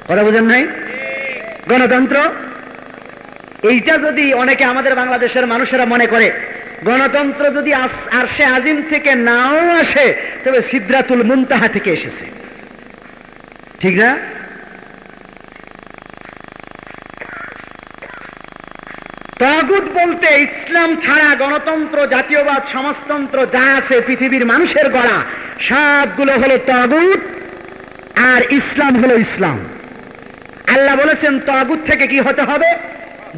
কথা বুঝেন নাই? গণতন্ত্র, এইটা যদি অনেকে আমাদের বাংলাদেশের মানুষেরা মনে করে গণতন্ত্র যদি আরশে আজিম থেকে নাও আসে, তবে সিদরাতুল মুনতাহা থেকে এসেছে, ঠিক না? তাগুত বলতে ইসলাম ছাড়া গণতন্ত্র, জাতীয়বাদ, সমাজতন্ত্র যা আছে পৃথিবীর মানুষের গড়া, সবগুলো হলো তাগুত, আর ইসলাম হলো ইসলাম। আল্লাহ বলেছেন তাগুত থেকে কি হতে হবে?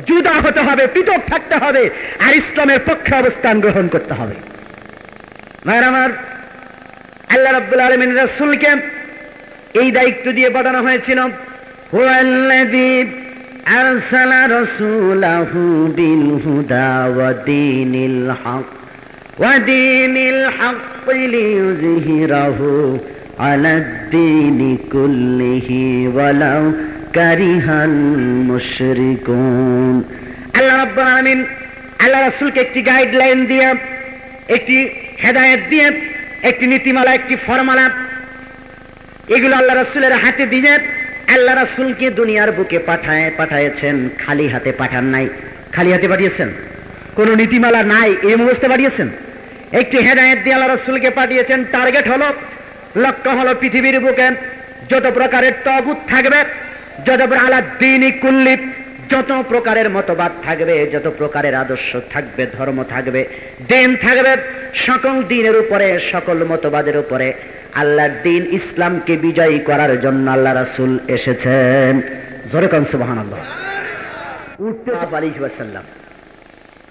জুদা হতে হবে, পৃথক থাকতে হবে, আর ইসলামের পক্ষে অবস্থান গ্রহণ করতে হবে। ভাইরা আমার, আল্লাহ রাব্বুল আলামিন রাসূলকে এই দায়িত্ব দিয়ে পাঠানো হয়েছিল। হুয়াল্লাযী আরসালা রাসূলাহু বিল হুদা ওয়া দীনিল হক লিইয়ুযহিরাহু আলাদ দীনি কুল্লিহি ওয়ালাউ কারিহাল মুশরিকুন। আল্লাহ রাব্বুল আলামিন আল্লাহ রাসূলকে একটি গাইডলাইন দিয়ে, একটি হেদায়েত দিয়ে, একটি নীতিমালা, একটি ফরমালা, এগুলো আল্লাহ রাসূলের হাতে দিয়ে আল্লাহ রাসূলকে দুনিয়ার বুকে পাঠায়েছেন। খালি হাতে পাঠান নাই। খালি হাতে পাঠিয়েছেন? কোন নীতিমালা নাই, এই অবস্থা পাঠিয়েছেন। একটি হেদায়েত দিয়ে আল্লাহ রাসূলকে পাঠিয়েছেন। টার্গেট হলো, লক্ষ্য হলো পৃথিবীর বুকে যত প্রকারের তাগুত থাকবে, যত আলাদ দ্বীনি কুল্লি, যত প্রকারের মতবাদ থাকবে, যত প্রকারের আদর্শ থাকবে, ধর্ম থাকবে, দিন থাকবে, সকল দিনের উপরে, সকল মতবাদের উপরে আল্লাহর দ্বীন ইসলামকে বিজয়ী করার জন্য আল্লাহ রাসূল এসেছেন। জোরে কোন সুবহানাল্লাহ।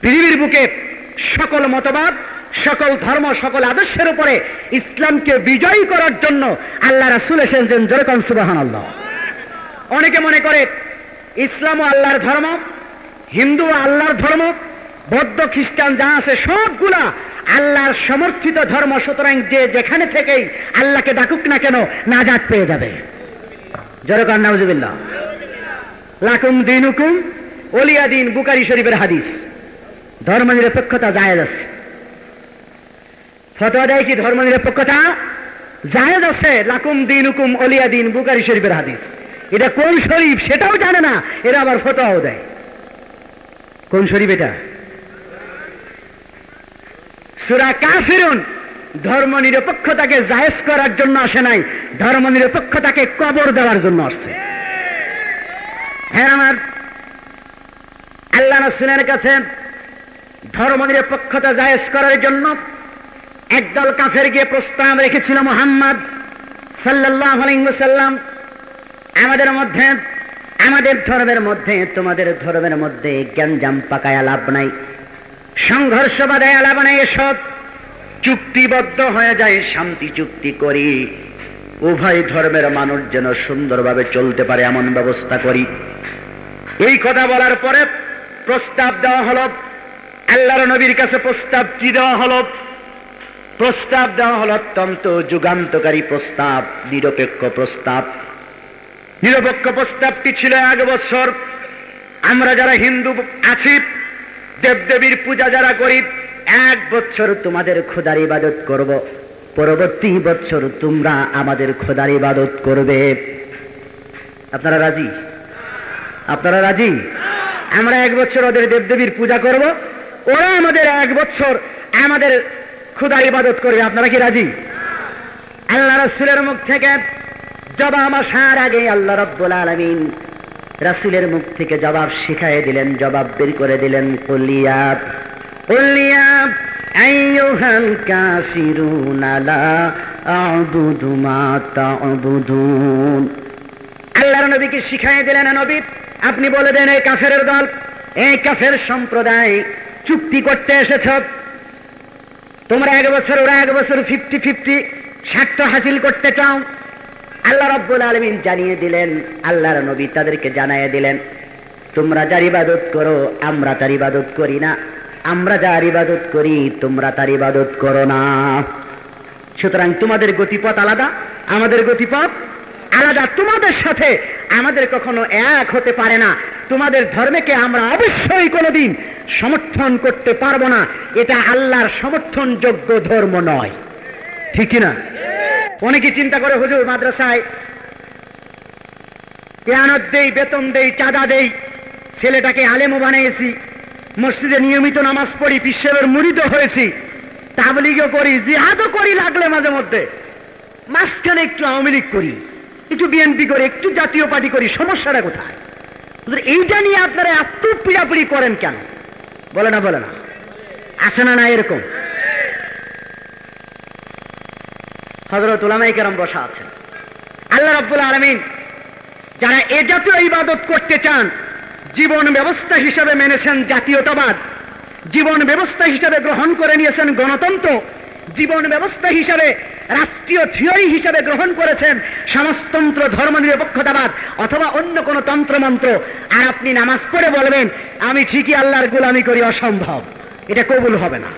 পৃথিবীর বুকে সকল মতবাদ, সকল ধর্ম, সকল আদর্শের উপরে ইসলামকে বিজয়ী করার জন্য আল্লাহ রাসূল এসেছেন। জোরে কোন সুবহানাল্লাহ। অনেকে মনে করে ইসলাম ও আল্লাহর ধর্ম, হিন্দু ও আল্লাহর ধর্ম, বৌদ্ধ, খ্রিস্টান যা আছে সবগুলা আল্লাহর সমর্থিত ধর্ম, সুতরাং যে যেখানে থেকেই আল্লাহকে ডাকুক না কেন নাজাত পেয়ে যাবে। জোরে কোন নাউজুবিল্লাহ। লাকুম দীনুকুম ওলিয়া দিন, বুখারী শরীফের হাদিস। ধর্ম নিরপেক্ষতা জায়েজ আছে। ফতোয়া দেয় কি ধর্ম নিরপেক্ষতা জায়েজ আছে? লাকুম দীনুকুম ওলিয়া দিন, বুখারী শরীফের হাদিস। এটা কোন শরীফ সেটাও জানে না, এরা আবার ফতোয়াও দেয়। কোন শরীফ এটা? সূরা কাফিরুন। ধর্ম নিরপেক্ষতাকে জায়েজ করার জন্য আসে নাই, ধর্ম নিরপেক্ষতাকে কবর দেওয়ার জন্য আসছে। হ্যাঁ, আমার আল্লাহ রাসূলের কাছে ধর্ম নিরপেক্ষতা জায়েজ করার জন্য একদল কাফের গিয়ে প্রস্তাব রেখেছিল, মুহাম্মদ সাল্লাল্লাহু আলাইহি ওয়াসাল্লাম, আমাদের মধ্যে, আমাদের ধর্মের মধ্যে, তোমাদের ধর্মের মধ্যে গ্যাঞ্জাম পাকায়া লাভ নাই, সংঘর্ষ বাধায় লাভ নাই, এসব চুক্তিবদ্ধ হয়ে যায়, শান্তি চুক্তি করি, উভয় ধর্মের মানুষ যেন সুন্দরভাবে চলতে পারে এমন ব্যবস্থা করি। এই কথা বলার পরে প্রস্তাব দেওয়া হলো আল্লাহর নবীর কাছে। প্রস্তাব কি দেওয়া হলো? প্রস্তাব দেওয়া হলো অত্যন্ত যুগান্তকারী প্রস্তাব, নিরপেক্ষ প্রস্তাব। নিরপেক্ষ প্রস্তাবটি ছিল 1 বছর আমরা যারা হিন্দু আছি, দেবদেবীর পূজা যারা করি, 1 বছর তোমাদের খোদার ইবাদত করব, পরবর্তী বছর তোমরা আমাদের খোদার ইবাদত করবে। আপনারা রাজি? আপনারা রাজি? আমরা 1 বছর ওদের দেবদেবীর পূজা করব, ওরা আমাদের 1 বছর আমাদের খোদার ইবাদত করবে। আপনারা কি রাজি? আল্লাহ রাসূলের মুখ থেকে জবাব আসার আগে আল্লাহ রাব্বুল আলামিন রাসূলের মুখ থেকে জবাব শিখাইয়ে দিলেন, জবাব বের করে দিলেন। কুলিয়া আইয়ুহাল কাফিরুনা লা আ'বুদু মা তা'বুদুন। আল্লাহর নবীকে শিখাইয়ে দিলেন, নবী আপনি বলে দেন, এই কাফেরের দল, এই কাফের সম্প্রদায় চুক্তি করতে এসেছ, তোমরা 1 বছর ওরা 1 বছর 50-50 স্বার্থ হাসিল করতে চাও। আল্লাহ রাব্বুল আলামিন জানিয়ে দিলেন, আল্লাহর নবী তাদেরকে জানিয়ে দিলেন, তোমরা যার ইবাদত করো আমরা তার ইবাদত করি না, আমরা যার ইবাদত করি তোমরা তার ইবাদত করো না। সুতরাং তোমাদের গতিপথ আলাদা, আমাদের গতিপথ আলাদা। তোমাদের সাথে আমাদের কখনো এক হতে পারে না। তোমাদের ধর্মকে আমরা অবশ্যই কোনোদিন সমর্থন করতে পারবো না। এটা আল্লাহর সমর্থনযোগ্য ধর্ম নয়, ঠিক কিনা? অনেকে চিন্তা করে, হুজুর মাদ্রাসায় পেয়ানত দেই, বেতন দেই, চাঁদা দেই, ছেলেটাকে আলেমও বানিয়েছি, মসজিদে নিয়মিত নামাজ পড়ি, পীর সাহেবের মুরিদ হয়েছি, তাবলীগও করি, জিহাদও করি, লাগলে মাঝে মধ্যে মাঝখানে একটু আওয়ামী লীগ করি, একটু বিএনপি করি, একটু জাতীয় পার্টি করি, সমস্যাটা কোথায়? এইটা নিয়ে আপনারা এত পিড়াপিড়ি করেন কেন? বলে না, বলে না, আছে না? না এরকম হযরত উলামায়ে কেরাম বসা আছেন। আল্লাহ রাব্বুল আলামিন যারা এ জাতীয় ইবাদত করতে চান, জীবন ব্যবস্থা হিসেবে মেনেছেন জাতীয়তাবাদ, জীবন ব্যবস্থা হিসেবে গ্রহণ করে নিয়েছেন গণতন্ত্র, জীবন ব্যবস্থা হিসেবে রাষ্ট্রীয় থিওরি হিসেবে গ্রহণ করেছেন সমাজতন্ত্র, ধর্মনিরপেক্ষতাবাদ অথবা অন্য কোন তন্ত্রমন্ত্র, আর আপনি নামাজ পড়ে বলবেন আমি ঠিকই আল্লাহর গোলামি করি, অসম্ভব, এটা কবুল হবে না।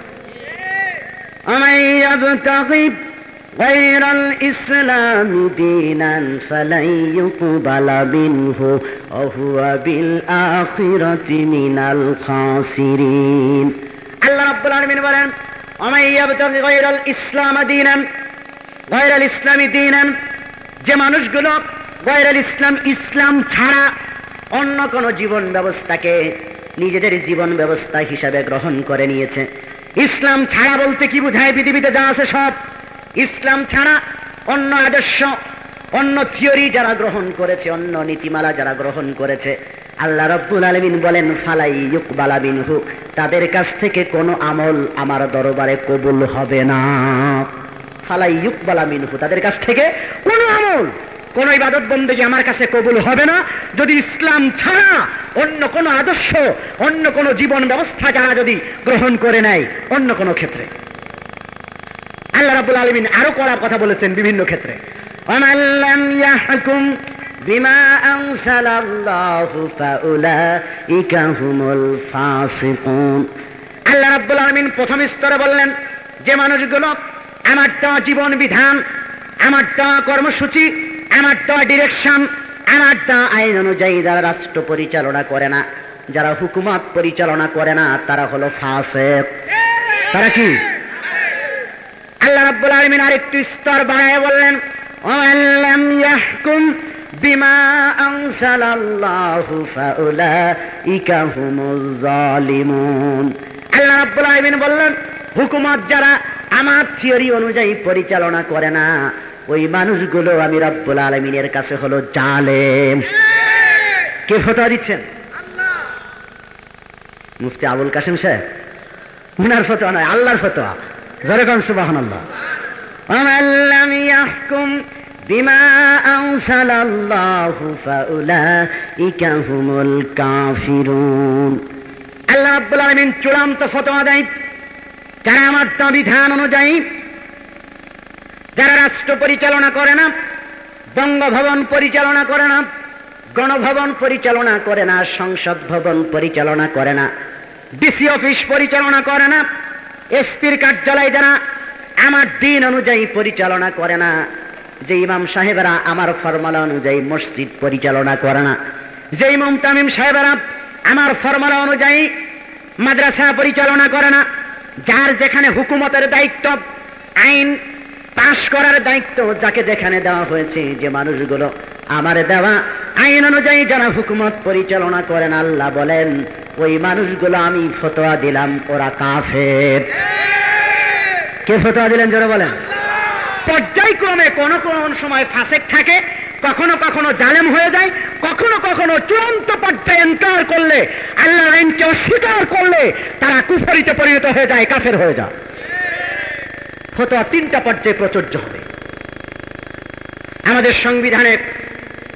غير الإسلام دينا فلن يقبل منه وهو بالآخرة من الخاسرين। আল্লাহ রাব্বুল আলামিন বলেন, ومن يبتغي غير الإسلام دينا غير الإسلام دينا, যে মানুষগুলো গয়রুল ইসলাম, ইসলাম ছাড়া অন্য কোন জীবন ব্যবস্থাকে নিজেদের জীবন ব্যবস্থা হিসাবে গ্রহণ করে নিয়েছে। ইসলাম ছাড়া বলতে কি বোঝায়? পৃথিবীতে যা আছে সব। ইসলাম ছাড়া অন্য আদর্শ, অন্য থিওরি যারা গ্রহণ করেছে, অন্য নীতিমালা যারা গ্রহণ করেছে, আল্লাহ রাব্বুল আলামিন বলেন ফালাই ইউকবালা মিনহু, তাদের কাছ থেকে কোনো আমল আমার দরবারে কবুল হবে না। ফালাই ইউকবালা মিনহু, তাদের কাছ থেকে কোনো আমল, কোন ইবাদত বন্দেগী আমার কাছে কবুল হবে না যদি ইসলাম ছাড়া অন্য কোন আদর্শ, অন্য কোন জীবন ব্যবস্থা যারা যদি গ্রহণ করে নেয় অন্য কোন ক্ষেত্রে। আল্লাহ রাব্বুল আলামিন আরো কড়া কথা বলেছেন বিভিন্ন ক্ষেত্রে, ওয়ামান লাম ইয়াহকুম বিমা আনজালাল্লাহু ফাউলাইকা হুমুল ফাসিকুন। আল্লাহ রাব্বুল আলামিন প্রথম স্তরে বললেন, যে মানুষগুলো আমার দেওয়া জীবন বিধান, আমার দেওয়া কর্মসূচি, আমার দেওয়া ডিরেকশন, আমার দেওয়া আইন অনুযায়ী যারা রাষ্ট্র পরিচালনা করে না, যারা হুকুমত পরিচালনা করে না, তারা হলো ফাসিক। তারা কি? আল্লাহ রাব্বুল আলামিন আরেকটু স্তর বাড়ায় বললেন, ওয়ামান লাম ইয়াহকুম বিমা আনজালাল্লাহু ফাউলাইকা হুমুজ জালিমুন। আল্লাহ রাব্বুল আলামিন বললেন, হুকুমত যারা আমার থিওরি অনুযায়ী পরিচালনা করে না, ওই মানুষগুলো আমি রাব্বুল আলামিনের কাছে হলো জালেম। কে ফতোয়া দিচ্ছেন? আল্লাহ। মুফতি আবুল কাসেম সাহেব, উনার ফতোয়া নয়, আল্লাহর ফতোয়া। জোরে কোন সুবহানাল্লাহ। ওয়ামান লাম ইয়াহকুম বিমা আনজালাল্লাহু ফাউলাইকা হুমুল কাফিরুন। আল্লাহ রাব্বুল আলামিন চূড়ান্ত ফতোয়া দেয়, যারা আমার বিধান অনুযায়ী, যারা রাষ্ট্র পরিচালনা করে না, বঙ্গভবন পরিচালনা করে না, গণভবন পরিচালনা করে না, সংসদ ভবন পরিচালনা করে না, ডিসি অফিস পরিচালনা করে না, এসপির কার্যালয় যারা আমার দিন অনুযায়ী পরিচালনা করে না, যে ইমাম সাহেবেরা আমার ফরমালা অনুযায়ী মসজিদ পরিচালনা করে না, যে ইমাম তামিম সাহেবেরা আমার ফর্মুলা অনুযায়ী মাদ্রাসা পরিচালনা করে না। যার যেখানে হুকুমতের দায়িত্ব, আইন পাশ করার দায়িত্ব যাকে যেখানে দেওয়া হয়েছে, যে মানুষগুলো আমার দেওয়া আইন অনুযায়ী যারা হুকুমত পরিচালনা করেন, আল্লাহ বলেন ওই মানুষগুলো আমি ফতোয়া দিলাম ওরা কাফের। কে ফতোয়া দিলেন জোরে বলেন? পর্যায়ক্রমে কোন কোন সময় ফাসেক থাকে, কখনো কখনো জালেম হয়ে যায়, কখনো কখনো চূড়ান্ত পর্যায়ে ইনকার করলে, আল্লাহর আইনকে অস্বীকার করলে তারা কুফরিতে পরিণত হয়ে যায়, কাফের হয়ে যায়। ফতোয়া তিনটা পর্যায়ে প্রযোজ্য হবে। আমাদের সংবিধানে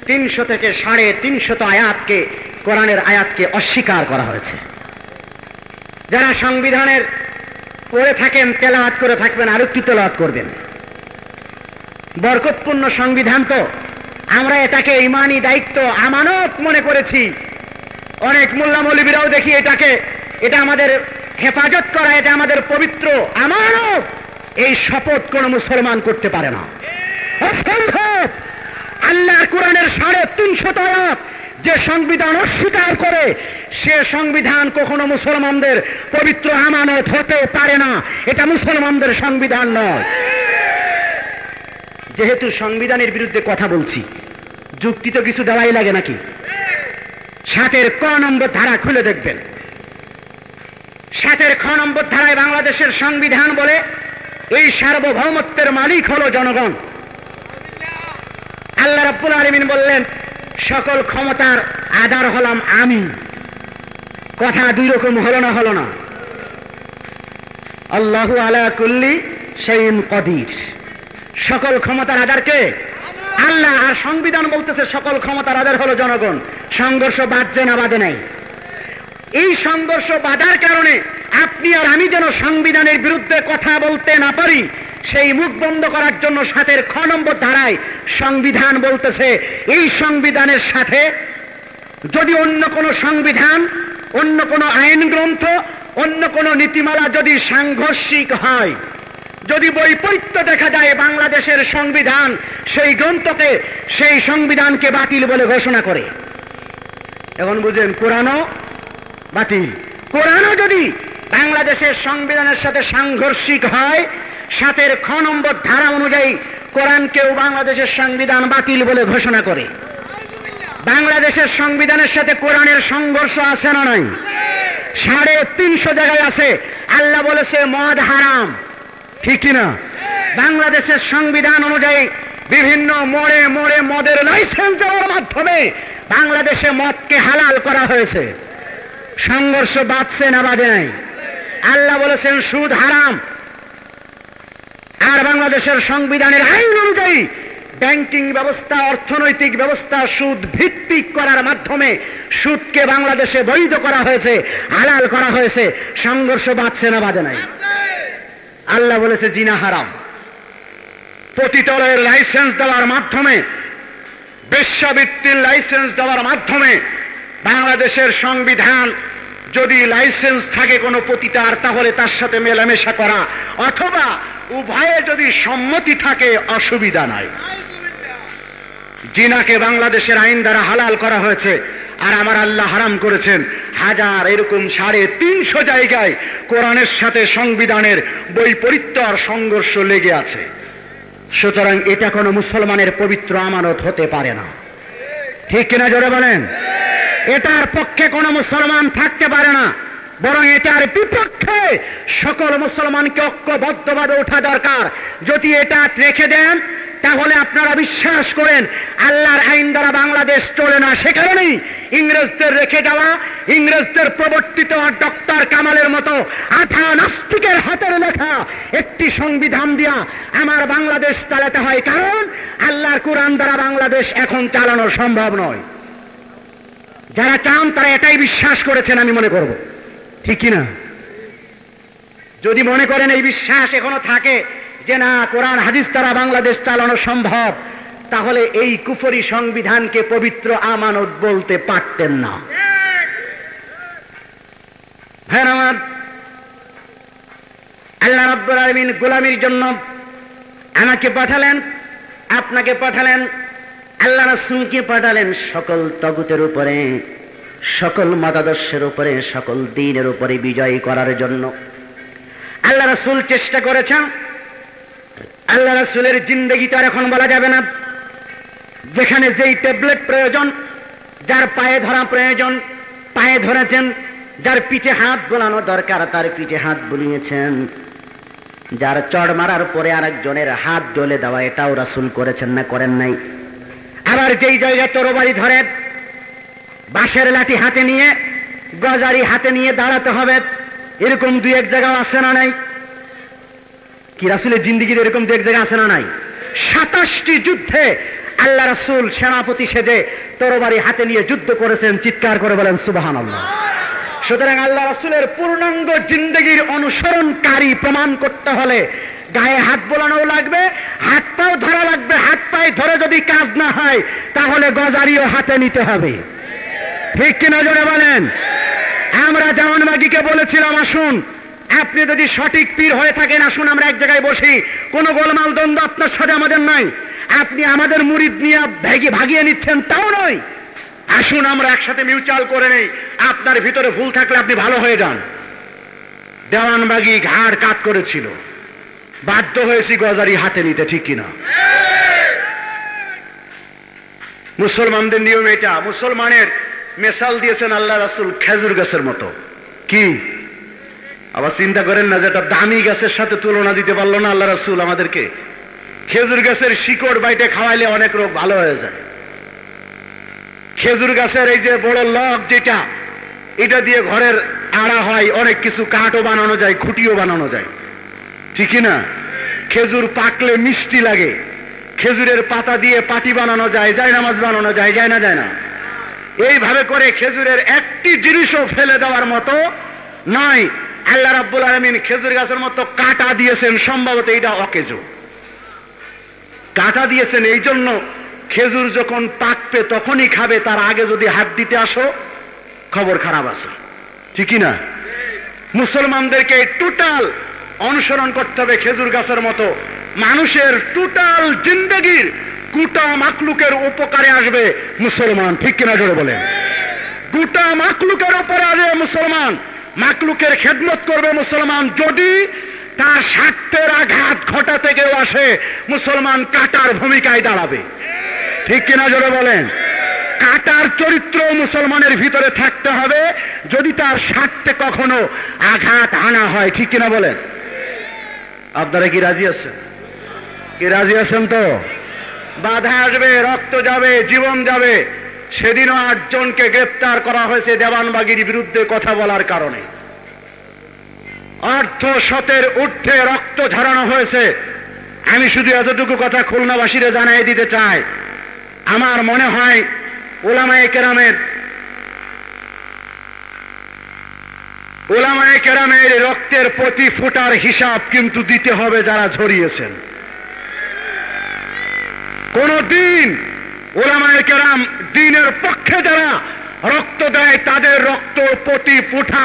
300 থেকে 350 আয়াতকে, কোরআনের আয়াতকে অস্বীকার করা হয়েছে। যারা সংবিধানের পড়ে থাকেন, তেলাওয়াত করে থাকবেন, আর একটু তেলাওয়াত করবেন। বরকতপূর্ণ সংবিধান তো, আমরা এটাকে ইমানি দায়িত্ব, আমানত মনে করেছি। অনেক মোল্লা মৌলবীরাও দেখি এটা আমাদের হেফাজত করা, এটা আমাদের পবিত্র আমানত। এই শপথ কোন মুসলমান করতে পারে না, অসম্ভব। আল্লাহর কোরআনের 350 আয়াত যে সংবিধান অস্বীকার করে, সে সংবিধান কখনো মুসলমানদের পবিত্র আমানত হতে পারে না। এটা মুসলমানদের সংবিধান নয়। যেহেতু সংবিধানের বিরুদ্ধে কথা বলছি, যুক্তি তো কিছু দেওয়াই লাগে নাকি? 7 ক নম্বর ধারা খুলে দেখবেন। 7 খ নম্বর ধারায় বাংলাদেশের সংবিধান বলে, এই সার্বভৌমত্বের মালিক হলো জনগণ। আল্লাহ রাব্বুল আলামিন বললেন, সকল ক্ষমতার আধার হলাম আমি। কথা দুই রকম হলো না? হলো না? আল্লাহু আলা কুল্লি শাইইন কাদির। সকল ক্ষমতার আধার কে? আল্লাহ। আর সংবিধান বলতেছে সকল ক্ষমতার আধার হলো জনগণ। সংঘর্ষ বাঁধছে না বাঁধে নাই? এই সংঘর্ষ বাঁধার কারণে আপনি আর আমি যেন সংবিধানের বিরুদ্ধে কথা বলতে না পারি, সেই মুখ বন্ধ করার জন্য 7 খ নম্বর ধারায় সংবিধান বলতেছে, এই সংবিধানের সাথে যদি অন্য কোনো সংবিধান, অন্য কোনো আইন গ্রন্থ, অন্য কোনো নীতিমালা যদি সাংঘর্ষিক হয়, যদি বৈপরীত্য দেখা যায়, বাংলাদেশের সংবিধান সেই গ্রন্থকে, সেই সংবিধানকে বাতিল বলে ঘোষণা করে। এখন বুঝেন, কোরআনও বাতিল। কোরআনও যদি বাংলাদেশের সংবিধানের সাথে সাংঘর্ষিক হয়, 7 খ নম্বর ধারা অনুযায়ী কোরআনকেও বাংলাদেশের সংবিধান বাতিল বলে ঘোষণা করে। বাংলাদেশের সংবিধানের সাথে কোরআনের সংঘর্ষ আছে না নাই? 350 জায়গায় আছে। আল্লাহ বলেছে মদ হারাম, ঠিক কিনা? বাংলাদেশের সংবিধান অনুযায়ী বিভিন্ন মোড়ে মোড়ে মদের লাইসেন্স দেওয়ার মাধ্যমে বাংলাদেশে মদকে হালাল করা হয়েছে। সংঘর্ষ বাঁধছে না বাঁধে নাই? আল্লাহ বলেছেন সুদ হারাম। আর বাংলাদেশের সংবিধানের আইন অনুযায়ী ব্যাংকিং ব্যবস্থা, অর্থনৈতিক ব্যবস্থা সুদ ভিত্তিক করার মাধ্যমে সুদকে বাংলাদেশে বৈধ করা হয়েছে, হালাল করা হয়েছে। সংঘর্ষ বাঁধছে না বাঁধে নাই? আল্লাহ বলেছে জিনা হারাম। পতিতালয়ের লাইসেন্স দেওয়ার মাধ্যমে, বেশ্যাবৃত্তির লাইসেন্স দেওয়ার মাধ্যমে বাংলাদেশের সংবিধান যদি লাইসেন্স থাকে কোনো পতিতার, তাহলে তার সাথে মেলামেশা করা, অথবা উভয়ে যদি সম্মতি থাকে, অসুবিধা নাই। জিনাকে বাংলাদেশের আইন দ্বারা হালাল করা হয়েছে, আর আমার আল্লাহ হারাম করেছেন। হাজার, এরকম 350 জায়গায় কোরআনের সাথে সংবিধানের বৈপরীত্য আর সংঘর্ষ লেগে আছে। সুতরাং এটা কোনো মুসলমানের পবিত্র আমানত হতে পারে না, ঠিক কিনা জোরে বলেন? এটার পক্ষে কোনো মুসলমান থাকতে পারে না, বরং এটার বিপক্ষে সকল মুসলমানকে ঐক্যবদ্ধভাবে ওঠা দরকার। যদি এটা রেখে দেন, তাহলে আপনারা বিশ্বাস করেন আল্লাহর আইন দ্বারা বাংলাদেশ চলে না। সে কারণেই ইংরেজদের রেখে যাওয়া, ইংরেজদের প্রবর্তিত ডক্টর কামালের মতো আধা নাস্তিকের হাতের লেখা একটি সংবিধান দিয়া আমার বাংলাদেশ চালাতে হয়। কারণ আল্লাহর কোরআন দ্বারা বাংলাদেশ এখন চালানো সম্ভব নয়। যারা চান তারা এটাই বিশ্বাস করেছেন, আমি মনে করব, ঠিক কিনা? যদি মনে করেন এই বিশ্বাস এখনো থাকে যে না, কোরআন হাদিস দ্বারা বাংলাদেশ চালানো সম্ভব, তাহলে এই কুফরি সংবিধানকে পবিত্র আমানত বলতে পারতেন না। ভাই আমার, আল্লাহ রাব্বুল আলামিন গোলামির জন্য আমাকে পাঠালেন, আপনাকে পাঠালেন, আল্লাহ রাসূলকে পাঠালেন সকল তাগুতের উপরে সকল মতাদর্শের উপরে, সকল দ্বীনের উপরে বিজয়ী করার জন্য আল্লাহ রাসূল চেষ্টা করেছেন। আল্লাহ রাসূলের জিন্দেগি তো আর এখন বলা যাবে না। যেখানে যেই ট্যাবলেট প্রয়োজন, যার পায়ে ধরা প্রয়োজন পায়ে ধরেছেন, যার পিঠে হাত বোলানো দরকার তার পিঠে হাত বুলিয়েছেন, যার চড় মারার পরে আরেকজনের হাত ডলে দেওয়া এটাও রাসূল করেছেন না করেন নাই? আবার যেই জায়গায় তরবারি ধরে, বাঁশের লাঠি হাতে নিয়ে, গজারি হাতে নিয়ে দাঁড়াতে হবে, এরকম দুই এক জায়গা আছে না নাই? কি রাসূলের জিন্দেগিতে এরকম দু এক জায়গা আছে না নাই? 27টি যুদ্ধে আল্লাহ রাসূল সেনাপতি সেজে তরবারি হাতে নিয়ে যুদ্ধ করেছেন। চিৎকার করে বলেন সুবহানাল্লাহ। সুতরাং আল্লাহ রাসূলের পূর্ণাঙ্গ জিন্দেগির অনুসরণকারী প্রমাণ করতে হলে গায়ে হাত বোলানো লাগবে, হাত পাও ধরা লাগবে। হাত পায়ে ধরে যদি কাজ না হয় তাহলে গজারিও হাতে নিতে হবে। ঠিক কিনা জোরে বলেন? আমরা জামানবাগীকে বলেছিলাম, আসুন আপনি যদি সঠিক পীর হয়ে থাকেন আসুন আমরা এক জায়গায় বসি, কোনো গোলমাল দ্বন্দ্ব আপনার সাথে আমাদের নাই। আপনি আমাদের মুরিদ নিয়ে ভাগিয়ে নিচ্ছেন তাও নয়, আসুন আমরা একসাথে মিউচুয়াল করে নেই। আপনার ভিতরে ভুল থাকলে আপনি ভালো হয়ে যান। দেওয়ানবাগী ঘাড় কাত করেছিল, বাধ্য হয়েছি গজারি হাতে নিতে। ঠিক কিনা? মুসলমানদের নিয়ম এটা। মুসলমানের মেসাল দিয়েছেন আল্লাহ রাসূল খেজুর গাছের মতো। কি আবার চিন্তা করেন না, যেটা দামি গাছের সাথে তুলনা দিতে পারলো না আল্লাহ রাসূল আমাদেরকে। খেজুর গাছের শিকড় বাইটে খাওয়াইলে অনেক রোগ ভালো হয়ে যায়। খেজুর গাছের এই যে বড় লগ যেটা, এটা দিয়ে ঘরের আড়া হয়, অনেক কিছু কাঠও বানানো যায়, খুঁটিও বানানো যায়। ঠিক না? খেজুর পাকলে মিষ্টি লাগে, খেজুরের পাতা দিয়ে পাটি বানানো যায়, জায়নামাজ বানানো যায়, যায় না যায় না? এইভাবে করে খেজুরের একটি জিনিসও ফেলে দেওয়ার মতো নয়। আল্লাহ রাব্বুল আলামিন খেজুর গাছের মতো কাঁটা দিয়েছেন, সম্ভবত এইটা অকেজো কাঁটা দিয়েছেন। এই জন্য খেজুর যখন পাকবে তখনই খাবে, তার আগে যদি হাত দিতে আসো খবর খারাপ আছে। ঠিকই না? মুসলমানদেরকে টোটাল অনুসরণ করতে হবে খেজুর গাছের মতো। মানুষের টোটাল জিন্দেগির গোটা মাখলুকের উপকারে আসবে মুসলমান। ঠিক কিনা জোরে বলেন? গোটা মাখলুকের উপরে আসবে মুসলমান, মাখলুকের খেদমত করবে মুসলমান। যদি তার স্বার্থের আঘাত ঘটাতে কেউ আসে, মুসলমান কাটার ভূমিকায় দাঁড়াবে। ঠিক কিনা জোরে বলেন? কাটার চরিত্র মুসলমানের ভিতরে থাকতে হবে যদি তার স্বার্থে কখনো আঘাত আনা হয়। ঠিক কিনা বলেন? আপনারা কি রাজি আছেন? কি রাজি আছেন? তো বাধা আসবে, রক্ত যাবে, জীবন যাবে। সেদিনও 8 জনকে গ্রেপ্তার করা হয়েছে দেওয়ানবাগীর বিরুদ্ধে কথা বলার কারণে। অর্ধ শতের ঊর্ধ্বে রক্ত ঝরানো হয়েছে। আমি শুধু এতটুকু কথা খুলনাবাসীরা জানাই দিতে চাই, আমার মনে হয় উলামায়ে কেরামের রক্তের প্রতি ফোঁটার হিসাব কিন্তু দিতে হবে যারা ঝরিয়েছেন। কোনদিন উলামায়ে কেরাম দ্বীনের পক্ষে যারা রক্ত দেয় তাদের রক্ত প্রতি ফোঁটা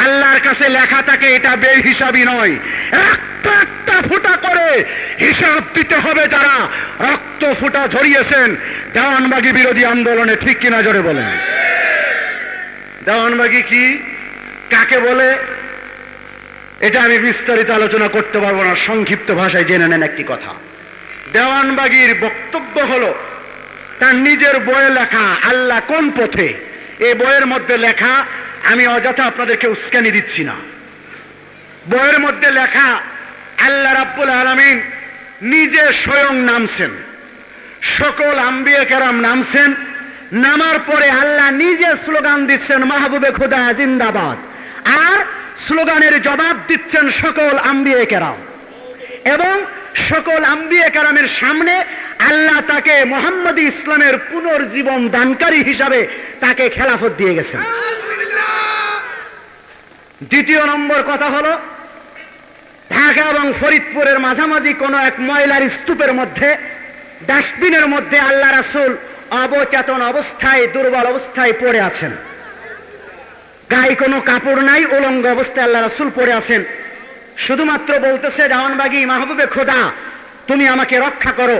আল্লাহর কাছে লেখা থাকে, এটা বেহিসাবি নয়। একটা একটা ফোঁটা করে হিসাব দিতে হবে যারা রক্ত ফোঁটা ঝরিয়েছেন দেওয়ানবাগী বিরোধী আন্দোলনে। ঠিক কিনা জোরে বলেন? দেওয়ানবাগী কি, কাকে বলে, এটা আমি বিস্তারিত আলোচনা করতে পারবো না, সংক্ষিপ্ত ভাষায় জেনে নেন একটি কথা। দেওয়ানবাগীর বক্তব্য হলো তার নিজের বইয়ে লেখা আল্লাহ কোন পথে, এই বইয়ের মধ্যে লেখা, আমি অযথা আপনাদেরকে উস্কানি দিচ্ছি না। বইয়ের মধ্যে লেখা আল্লাহ রাব্বুল আলামিন নিজে স্বয়ং নামছেন, সকল আম্বিয়া কেরাম নামছেন, নামার পরে আল্লাহ নিজে স্লোগান দিচ্ছেন মাহবুবে খোদা জিন্দাবাদ, আর স্লোগানের জবাব দিচ্ছেন সকল আম্বিয়া কেরাম। এবং সকল আম্বিয়া কেরামের সামনে আল্লাহ তাকে মুহাম্মদী ইসলামের পুনর্জীবন দানকারী হিসাবে তাকে খেলাফত দিয়ে গেছেন। দ্বিতীয় নম্বর কথা হলো, ঢাকা এবং ফরিদপুরের মাঝামাঝি কোনো এক ময়লার স্তূপের মধ্যে, ডাস্টবিনের মধ্যে আল্লাহ রাসূল অবচেতন অবস্থায়, দুর্বল অবস্থায় পড়ে আছেন। গায়ে কোনো কাপড় নাই, উলঙ্গ অবস্থায় আল্লাহ রাসূল পড়ে আছেন। শুধুমাত্র বলতেছে দেওয়ানবাগী মাহবুবে খোদা তুমি আমাকে রক্ষা করো।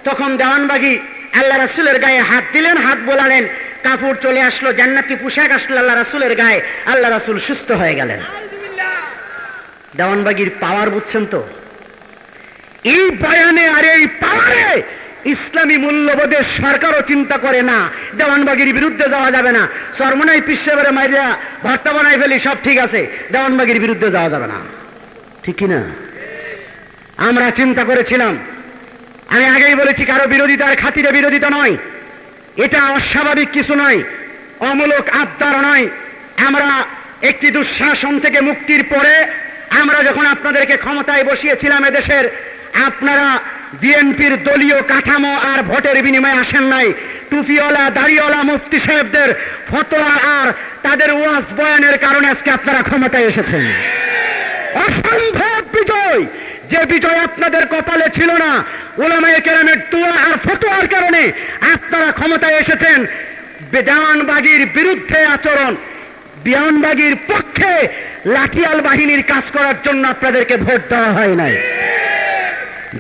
তখন দেওয়ানবাগী আল্লাহ রাসূলের গায়ে হাত দিলেন, হাত বোলালেন, কাপড় চলে আসলো, জান্নাতি পোশাক আসলো আল্লাহ রাসূলের গায়ে, আল্লাহ রাসূল সুস্থ হয়ে গেলেন। দেওয়ানবাগির পাওয়ার বুঝছেন তো? এই বয়ানে আর এই পাওয়ারে ইসলামী মূল্যবোধের সরকারও চিন্তা করে না দেওয়ানবাগির বিরুদ্ধে যাওয়া যাবে না। চরমনাই পিসেবারে মাইরা ভর্তা বানাই ফেলি, সব ঠিক আছে, দেওয়ানবাগির বিরুদ্ধে যাওয়া যাবে না, ঠিক কিনা? আমরা চিন্তা করেছিলাম, আমি আগেই বলেছি, কারো বিরোধিতার খাতিরে বিরোধিতা নয়, এটা অস্বাভাবিক কিছু নয়, অমূলক আবদার নয়। আমরা একটি দুঃশাসন থেকে মুক্তির পরে আমরা যখন আপনাদেরকে ক্ষমতায় বসিয়েছিলাম এদেশের, আপনারা বিএনপির দলীয় কাঠামো আর ভোটের বিনিময়ে আসেন নাই, টুপিওয়ালা দাড়িওয়ালা মুফতি সাহেবদের ফতোয়া আর তাদের ওয়াজ বয়ানের কারণে আজকে আপনারা ক্ষমতায় এসেছেন। অসম্ভব বিজয়, যে বিজয় আপনাদের কপালে ছিল না, উলামায়ে কেরামের দোয়া আর ফতোয়ার কারণে আপনারা ক্ষমতায় এসেছেন। দেওয়ানবাগির বিরুদ্ধে আচরণ, দেওয়ানবাগির পক্ষে লাঠিয়াল বাহিনীর কাজ করার জন্য আপনাদেরকে ভোট দেওয়া হয় নাই।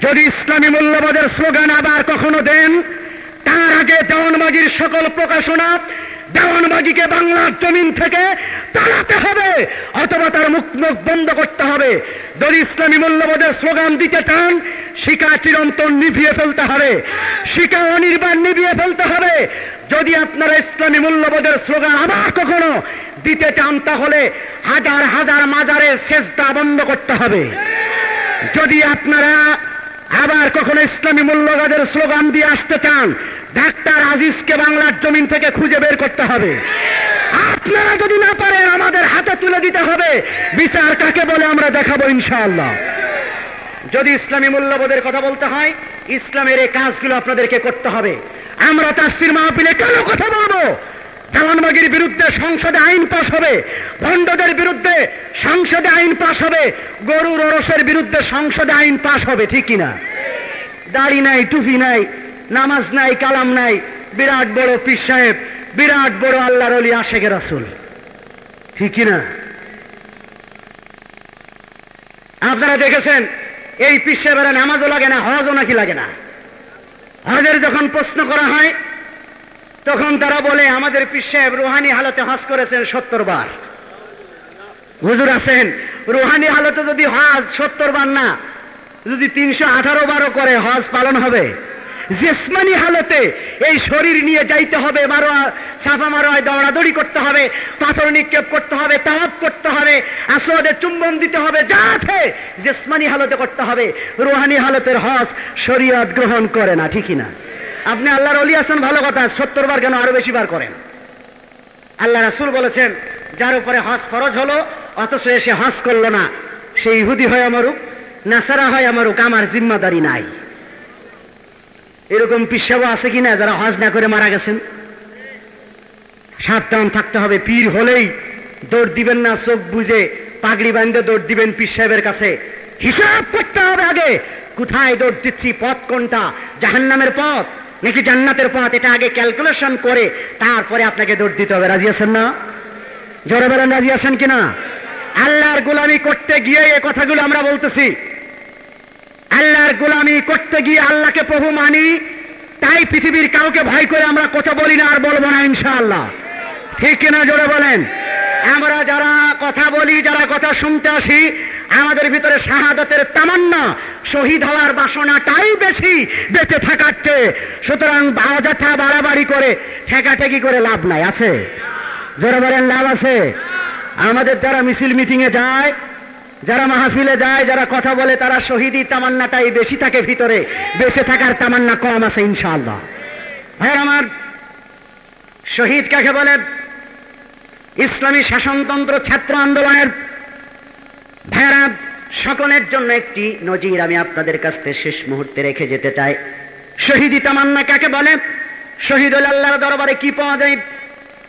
যদি ইসলামী মূল্যবোধের স্লোগান আবার কখনো দেন, তার আগে দেওয়ানবাগির সকল প্রকাশনা দেওয়ানবাগিকে বাংলার জমিন থেকে তাড়াতে হবে অথবা তার মুখ বন্ধ করতে হবে। যদি ইসলামী মূল্যবোধের স্লোগান দিতে চান, শিকা চিরন্তন নিভিয়ে ফেলতে হবে, শিকা অনির্বাণ নিভিয়ে ফেলতে হবে। যদি আপনারা ইসলামী মূল্যবোধের স্লোগান আবার কখনো দিতে চান, তাহলে হাজার হাজার মাজারে সেজদা বন্ধ করতে হবে। যদি আপনারা আবার কখনো ইসলামী মূল্যবোধের স্লোগান দিয়ে আসতে চান, ডাক্তার আজিজকে বাংলার জমিন থেকে খুঁজে বের করতে হবে। আপনারা যদি না পারেন, আমাদের হাতে তুলে দিতে হবে, বিচার কাকে বলে আমরা দেখাবো ইনশাআল্লাহ। যদি ইসলামী মূল্যবোধের কথা বলতে হয়, ইসলামের এই কাজগুলো আপনাদেরকে করতে হবে। আমরা তাফসীর মাহফিলে কেন কথা বলবো? দেওয়ানবাগির বিরুদ্ধে সংসদে আইন পাস হবে, ভণ্ডদের বিরুদ্ধে সংসদে আইন পাস হবে, গরুর ওরসের বিরুদ্ধে সংসদে আইন পাস হবে, ঠিক কিনা? দাড়ি নাই, টুপি নাই, নামাজ নাই, কালাম নাই, বিরাট বড় পীর সাহেব, বিরাট বড় আল্লাহর ওলি আশেকে রাসূল, ঠিক কিনা? আপনারা দেখেছেন এই পীর সাহেবেরা নামাজও লাগে না, হজও নাকি লাগে না। হজের যখন প্রশ্ন করা হয়, তখন তারা বলে আমাদের পীর সাহেব রুহানি হালতে হজ করেছেন 70 বার। হুজুর আছেন, রুহানি হালতে যদি হজ 70 বার না, যদি 318 বারও করে হজ পালন হবে? জিসমানি হালতে এই শরীর নিয়ে যাইতে হবে, সাফা মারোয়ায় দৌড়াদৌড়ি করতে হবে, পাথর নিক্ষেপ করতে হবে, তাওয়াফ করতে হবে, আসওয়াদে চুম্বন দিতে হবে, যা আছে জিসমানি হালতে করতে হবে। রুহানি হালতের হজ শরীয়ত গ্রহণ করে না, ঠিক না? আপনি আল্লাহর ওলি আছেন, ভালো কথা, 70 বার কেন, আরো বেশি বার করেন। আল্লাহ রাসূল বলেছেন, যার উপরে হজ ফরজ হলো অথচ এসে হজ করলো না, সে ইহুদি হয় আমারুক, নাসারা হয় আমারুক, আমার জিম্মাদারি নাই। এরকম পিসাবও আছে কিনা যারা হজ না করে মারা গেছেন? সাবধান থাকতে হবে। পীর হলেই দৌড় দিবেন না, চোখ বুঝে পাগড়ি বাঁধে দৌড় দিবেন পীর সাহেবের কাছে। হিসাব করতে হবে আগে, কোথায় দৌড় দিচ্ছি, পথ কোনটা, জাহান্নামের পথ নাকি জান্নাতের পথ, এটা আগে ক্যালকুলেশন করে তারপরে আপনাকে দৌড় দিতে হবে। রাজি আছেন না? জোরে বলেন, রাজি আছেন কিনা? আল্লাহর গোলামি করতে গিয়ে এই কথাগুলো আমরা বলতেছি। আল্লাহর গোলামি করতে গিয়ে আল্লাহকে প্রভু মানি, তাই পৃথিবীর কাউকে ভয় করে আমরা কথা বলি না, আর বলবো না ইনশাআল্লাহ, ঠিক কিনা? জোরে বলেন। আমরা যারা কথা বলি, যারা কথা শুনতে আসি, আমাদের ভিতরে শাহাদাতের তামান্না, শহীদ হওয়ার বাসনাটাই বেশি বেঁচে থাকার চেয়ে। সুতরাং অযথা বাড়াবাড়ি করে ঠেকাঠেকি করে লাভ নাই, আছে? জোরে বলেন, লাভ আছে? আমাদের যারা মিছিল মিটিং এ যায়, যারা মাহফিলে যায়, যারা কথা বলে, তারা শহীদি তামান্নাটাই বেশি থাকে ভিতরে, বেঁচে থাকার তামান্না কম আছে ইনশাআল্লাহ। ভাই আমার, শহীদ কাকে বলে? ইসলামী শাসনতন্ত্র ছাত্র আন্দোলনের ভাইরা সকলের জন্য একটি নজির আমি আপনাদের কাছে শেষ মুহূর্তে রেখে যেতে চাই। শহীদি তামান্না কাকে বলে? শহীদ হলে আল্লাহর দরবারে কি পাওয়া যায়?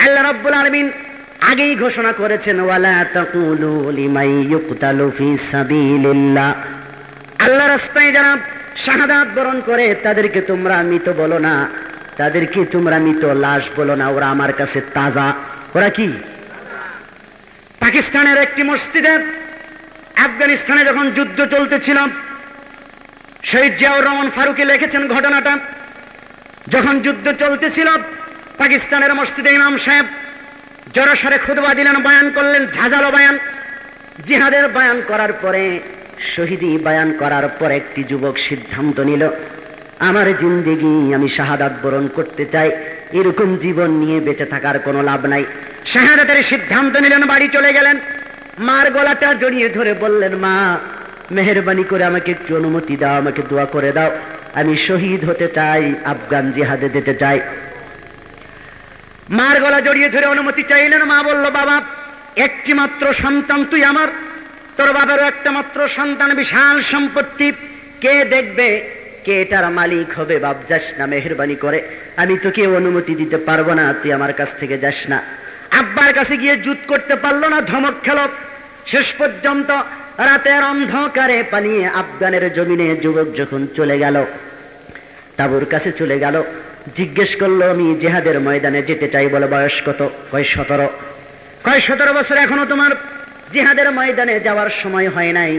আল্লাহ রাব্বুল আলামিন আগেই ঘোষণা করেছেন, ওয়ালা তাকুলু লিমান ইউকতালু ফি সাবিলিল্লাহ, আল্লাহর রাস্তায় যারা শাহাদাত বরণ করে তাদেরকে তোমরা মৃত বলো না, তাদেরকে তোমরা মৃত লাশ বলো না, ওরা আমার কাছে তাজা। ওরা কি? পাকিস্তানের একটি মসজিদে আফগানিস্তানে যখন যুদ্ধ চলতেছিল, শহীদ জিয়াউর রহমান ফারুকী লিখেছেন ঘটনাটা। যখন যুদ্ধ চলতেছিল, পাকিস্তানের মসজিদে ইমাম সাহেব জোরসরে খুতবা দিলেন, বয়ান করলেন, ঝাঁঝালো বয়ান। জিহাদের বয়ান করার পরে, শহীদি বয়ান করার পর একটি যুবক সিদ্ধান্ত নিল, আমার জিন্দেগি আমি শাহাদাত বরণ করতে চাই, এরকম জীবন নিয়ে বেঁচে থাকার কোনো লাভ নাই। শাহাদাতের সিদ্ধান্ত নিলেন, বাড়ি চলে গেলেন। মার গলাটা জড়িয়ে ধরে বললেন, মা মেহেরবানি করে আমাকে একটু অনুমতি দাও, আমাকে দোয়া করে দাও, আমি শহীদ হতে চাই, আফগান জিহাদে যেতে চাই। মার গলা জড়িয়ে ধরে অনুমতি চাইলেন। মা বলল, বাবা একটি মাত্র সন্তান তুই আমার, তোর বাবারও একটা মাত্র সন্তান, বিশাল সম্পত্তি, কে দেখবে, কে এটার মালিক হবে? বাপ যাস না, মেহেরবানি করে, আমি তোকে অনুমতি দিতে পারবো না, তুই আমার কাছ থেকে যাস না। আব্বার কাছে গিয়ে জুত করতে পারলো না, ধমক খেল। শেষ পর্যন্ত রাতের অন্ধকারে পালিয়ে আফগানের জমিনে যুবক যখন চলে গেল, তাবুর কাছে চলে গেল, জিজ্ঞেস করলো, আমি জিহাদের ময়দানে যেতে চাই। বলে, বয়স কত? কয় 17। কয় 17 বছর, এখনো তোমার জিহাদের ময়দানে যাওয়ার সময় হয় নাই?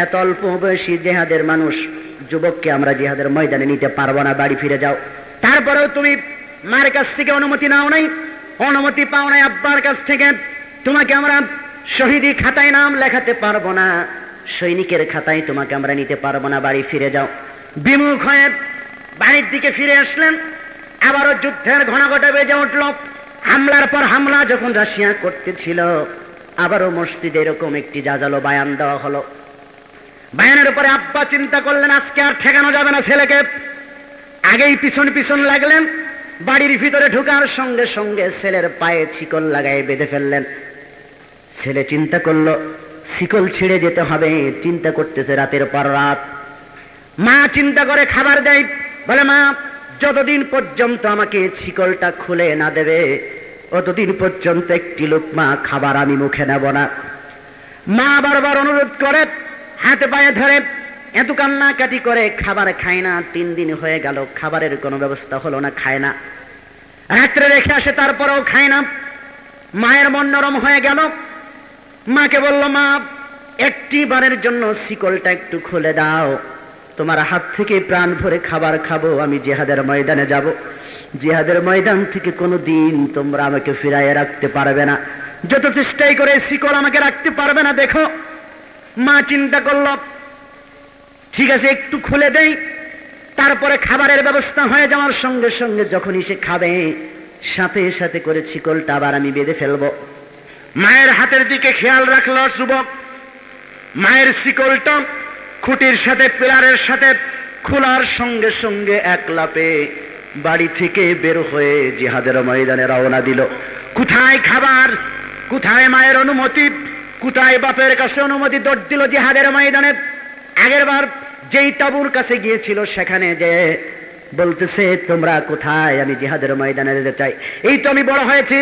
এত অল্প বয়সী জিহাদের মানুষ, যুবককে আমরা জিহাদের ময়দানে নিতে পারবো না, বাড়ি ফিরে যাও। তারপরেও তুমি মার কাছ থেকে অনুমতি নাও নাই, অনুমতি পাও নাই আব্বার কাছ থেকে, তোমাকে আমরা শহীদি খাতায় নাম লেখাতে পারবো না, সৈনিকের খাতায় তোমাকে আমরা নিতে পারবো না, বাড়ি ফিরে যাও। বিমুখ হয়ে বাড়ির দিকে ফিরে আসলেন। আবারও যুদ্ধের ঘনাঘটা বেজে উঠল। হামলার পর হামলা যখন রাশিয়া করতেছিল, আবারও মসজিদে এরকম একটি জাজালো বায়ান দেওয়া হলো। বায়ানের উপরে আব্বা চিন্তা করলেন, আজকে আর ঠেকানো যাবে না ছেলেকে। আগেই পিছন পিছন লাগলেন। বাড়ির ভিতরে ঢোকার সঙ্গে সঙ্গে ছেলের পায়ে শিকল লাগাই বেঁধে ফেললেন। ছেলে চিন্তা করলো, শিকল ছিঁড়ে যেতে হবে, চিন্তা করতেছে রাতের পর রাত। মা চিন্তা করে খাবার দেয়। বলে, মা যতদিন পর্যন্ত আমাকে শিকলটা খুলে না দেবে, অতদিন পর্যন্ত একটি লুকমা খাবার আমি মুখে নেব না। মা বারবার অনুরোধ করে, হাতে পায়ে ধরে, এত কান্নাকাটি করে, খাবার খায় না। 3 দিন হয়ে গেল, খাবারের কোনো ব্যবস্থা হলো না, খায় না। রাত্রে রেখে আসে, তারপরেও খায় না। মায়ের মন নরম হয়ে গেল। মাকে বলল, মা একটি বারের জন্য শিকলটা একটু খুলে দাও, তোমার হাত থেকে প্রাণ ভরে খাবার খাবো, আমি জিহাদের ময়দানে যাব। জিহাদের ময়দান থেকে কোনো দিন তোমরা আমাকে ফিরাইয়ে রাখতে পারবে না, যত চেষ্টাই করে শিকল আমাকে রাখতে পারবে না। দেখো, মা চিন্তা করল, ঠিক আছে একটু খুলে দেই। তারপরে খাবারের ব্যবস্থা হয়ে যাওয়ার সঙ্গে সঙ্গে যখনই সে খাবে, সাথে সাথে করে শিকলটা আবার আমি বেঁধে ফেলবো। মায়ের হাতের দিকে খেয়াল রাখলো যুবক। মায়ের শিকলটা খুঁটির সাথে পিলারের সাথে খোলার সঙ্গে সঙ্গে এক লাফে বাড়ি থেকে বের হয়ে জিহাদের ময়দানে রওনা দিল। কোথায় খাবার, কোথায় মায়ের অনুমতি, কোথায় বাপের কাছে অনুমতি? দৌড় দিল জিহাদের ময়দানে। আগের বার যেই তাবুর কাছে গিয়েছিল, সেখানে যে বলতেছে, তোমরা কোথায়? আমি জিহাদের ময়দানে যেতে চাই। এই তো আমি বড় হয়েছি,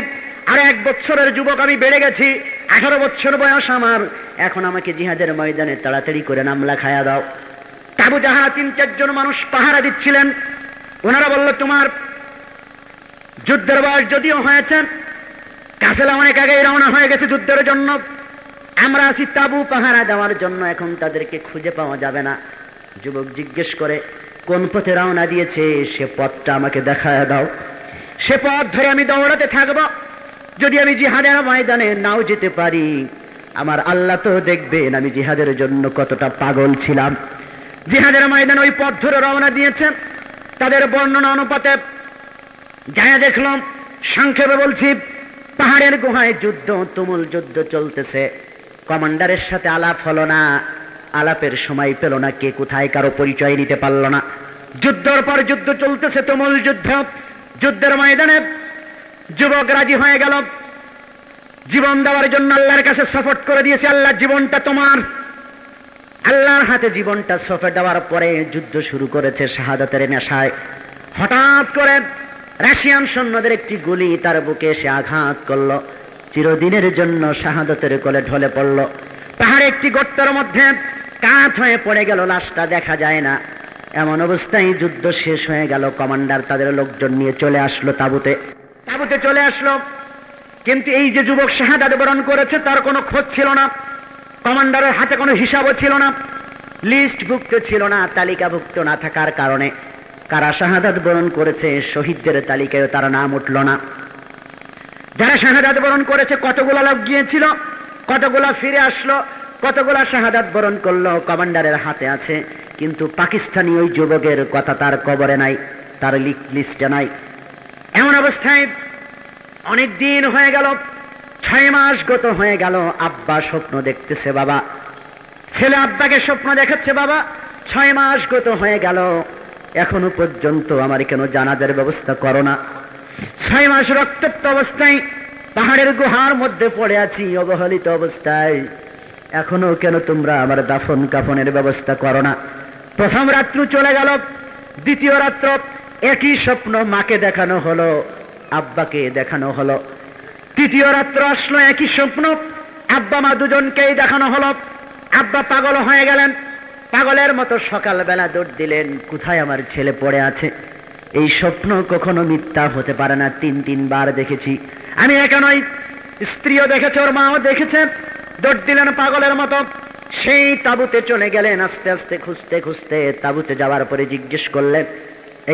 আর 1 বছরের যুবক আমি, বেড়ে গেছি, 18 বছর বয়স আমার, এখন আমাকে জিহাদের ময়দানে তাড়াতাড়ি করে নাম লেখায়া দাও। তাবু যাহারা 3-4 জন মানুষ পাহারা দিচ্ছিলেন, ওনারা বলল, তোমার যুদ্ধের বয়স যদিও হয়েছে, কাফেলা অনেক আগেই রওনা হয়ে গেছে যুদ্ধের জন্য, আমরা আছি তাবু পাহারা দেওয়ার জন্য, এখন তাদেরকে খুঁজে পাওয়া যাবে না। যুবক জিজ্ঞেস করে, কোন পথে রওনা দিয়েছে? সে পথটা আমাকে দেখায় দাও, সে পথ ধরে আমি দৌড়াতে থাকবো। যদি আমি জিহাদের ময়দানে নাও যেতে পারি, আমার আল্লাহ তো দেখবেন আমি জিহাদের জন্য কতটা পাগল ছিলাম। জিহাদের ময়দানে ওই পথ ধরে রওনা দিয়েছেন। তাদের বর্ণনা অনুপাতে যায় দেখলাম, সংক্ষেপে বলছি, পাহাড়ের গুহায় যুদ্ধ, তুমুল যুদ্ধ চলতেছে। কমান্ডারের সাথে আলাপ হলো না, আলাপের সময় পেল না, কে কোথায় কারো পরিচয় নিতে পারল না। যুদ্ধের পর যুদ্ধ চলতেছে, তুমুল যুদ্ধ। যুদ্ধের ময়দানে যুবক রাজি হয়ে গেল, জীবন দেওয়ার জন্য আল্লাহর কাছে সাপোর্ট করে দিয়েছে। আল্লাহ, জীবনটা তোমার। আল্লাহর হাতে জীবনটা সঁপে দেওয়ার পরে যুদ্ধ শুরু করেছে শাহাদাতের নেশায়। হঠাৎ করে রাশিয়ান সৈন্যদের একটি গুলি তার বুকে এসে আঘাত করলো, চিরদিনের জন্য শাহাদাতের কোলে ঢলে পড়ল। পাহাড়ে একটি গর্তের মধ্যে কাত হয়ে পড়ে গেল, লাশটা দেখা যায় না। এমন অবস্থায় যুদ্ধ শেষ হয়ে গেল। কমান্ডার তাদের লোকজন নিয়ে চলে আসলো তাঁবুতে চলে আসলো। কিন্তু এই যে যুবক শাহাদাত বরণ করেছে, তার কোনো খোঁজ ছিল না। কমান্ডারের হাতে কোনো হিসাবও ছিল না, লিস্টভুক্ত ছিল না। তালিকাভুক্ত না থাকার কারণে কারা শাহাদাত বরণ করেছে শহীদদের তালিকায় তার নাম উঠল না। যারা শাহাদাত বরণ করেছে কতগুলা লোক গিয়েছিল, কতগুলা ফিরে আসলো, কতগুলা শাহাদাত বরণ করলো কমান্ডারের হাতে আছে, কিন্তু পাকিস্তানি ওই যুবকের কথা তার কবরে নাই, তার লিস্টে নাই। এমন অবস্থায় অনেক দিন হয়ে গেল, 6 মাস গত হয়ে গেল। আব্বা স্বপ্ন দেখতেছে, বাবা ছেলে আব্বাকে স্বপ্ন দেখাচ্ছে, বাবা 6 মাস গত হয়ে গেল, এখনো পর্যন্ত আমার কেন জানাজার ব্যবস্থা করো না? 6 মাস রক্তাক্ত অবস্থায় পাহাড়ের গুহার মধ্যে পড়ে আছি অবহেলিত অবস্থায়, এখনো কেন তোমরা আমার দাফন কাফনের ব্যবস্থা করো না? প্রথম রাত্র চলে গেল, দ্বিতীয় রাত্র একই স্বপ্ন মাকে দেখানো হলো, আব্বাকে দেখানো হলো। তৃতীয় রাত্র আসলো, একই স্বপ্ন, আব্বা মা দুজনকেই দেখানো হলো। আব্বা পাগল হয়ে গেলেন, পাগলের মতো সকালবেলা দৌড় দিলেন, কোথায় আমার ছেলে পড়ে আছে? এই স্বপ্ন কখনো মিথ্যা হতে পারে না, 3 বার দেখেছি আমি, একা নয়, স্ত্রীও দেখেছে, ওর মাও দেখেছে। দৌড় দিলেন পাগলের মতো, সেই তাঁবুতে চলে গেলেন। আস্তে আস্তে খুঁজতে খুঁজতে তাঁবুতে যাওয়ার পরে জিজ্ঞেস করলেন,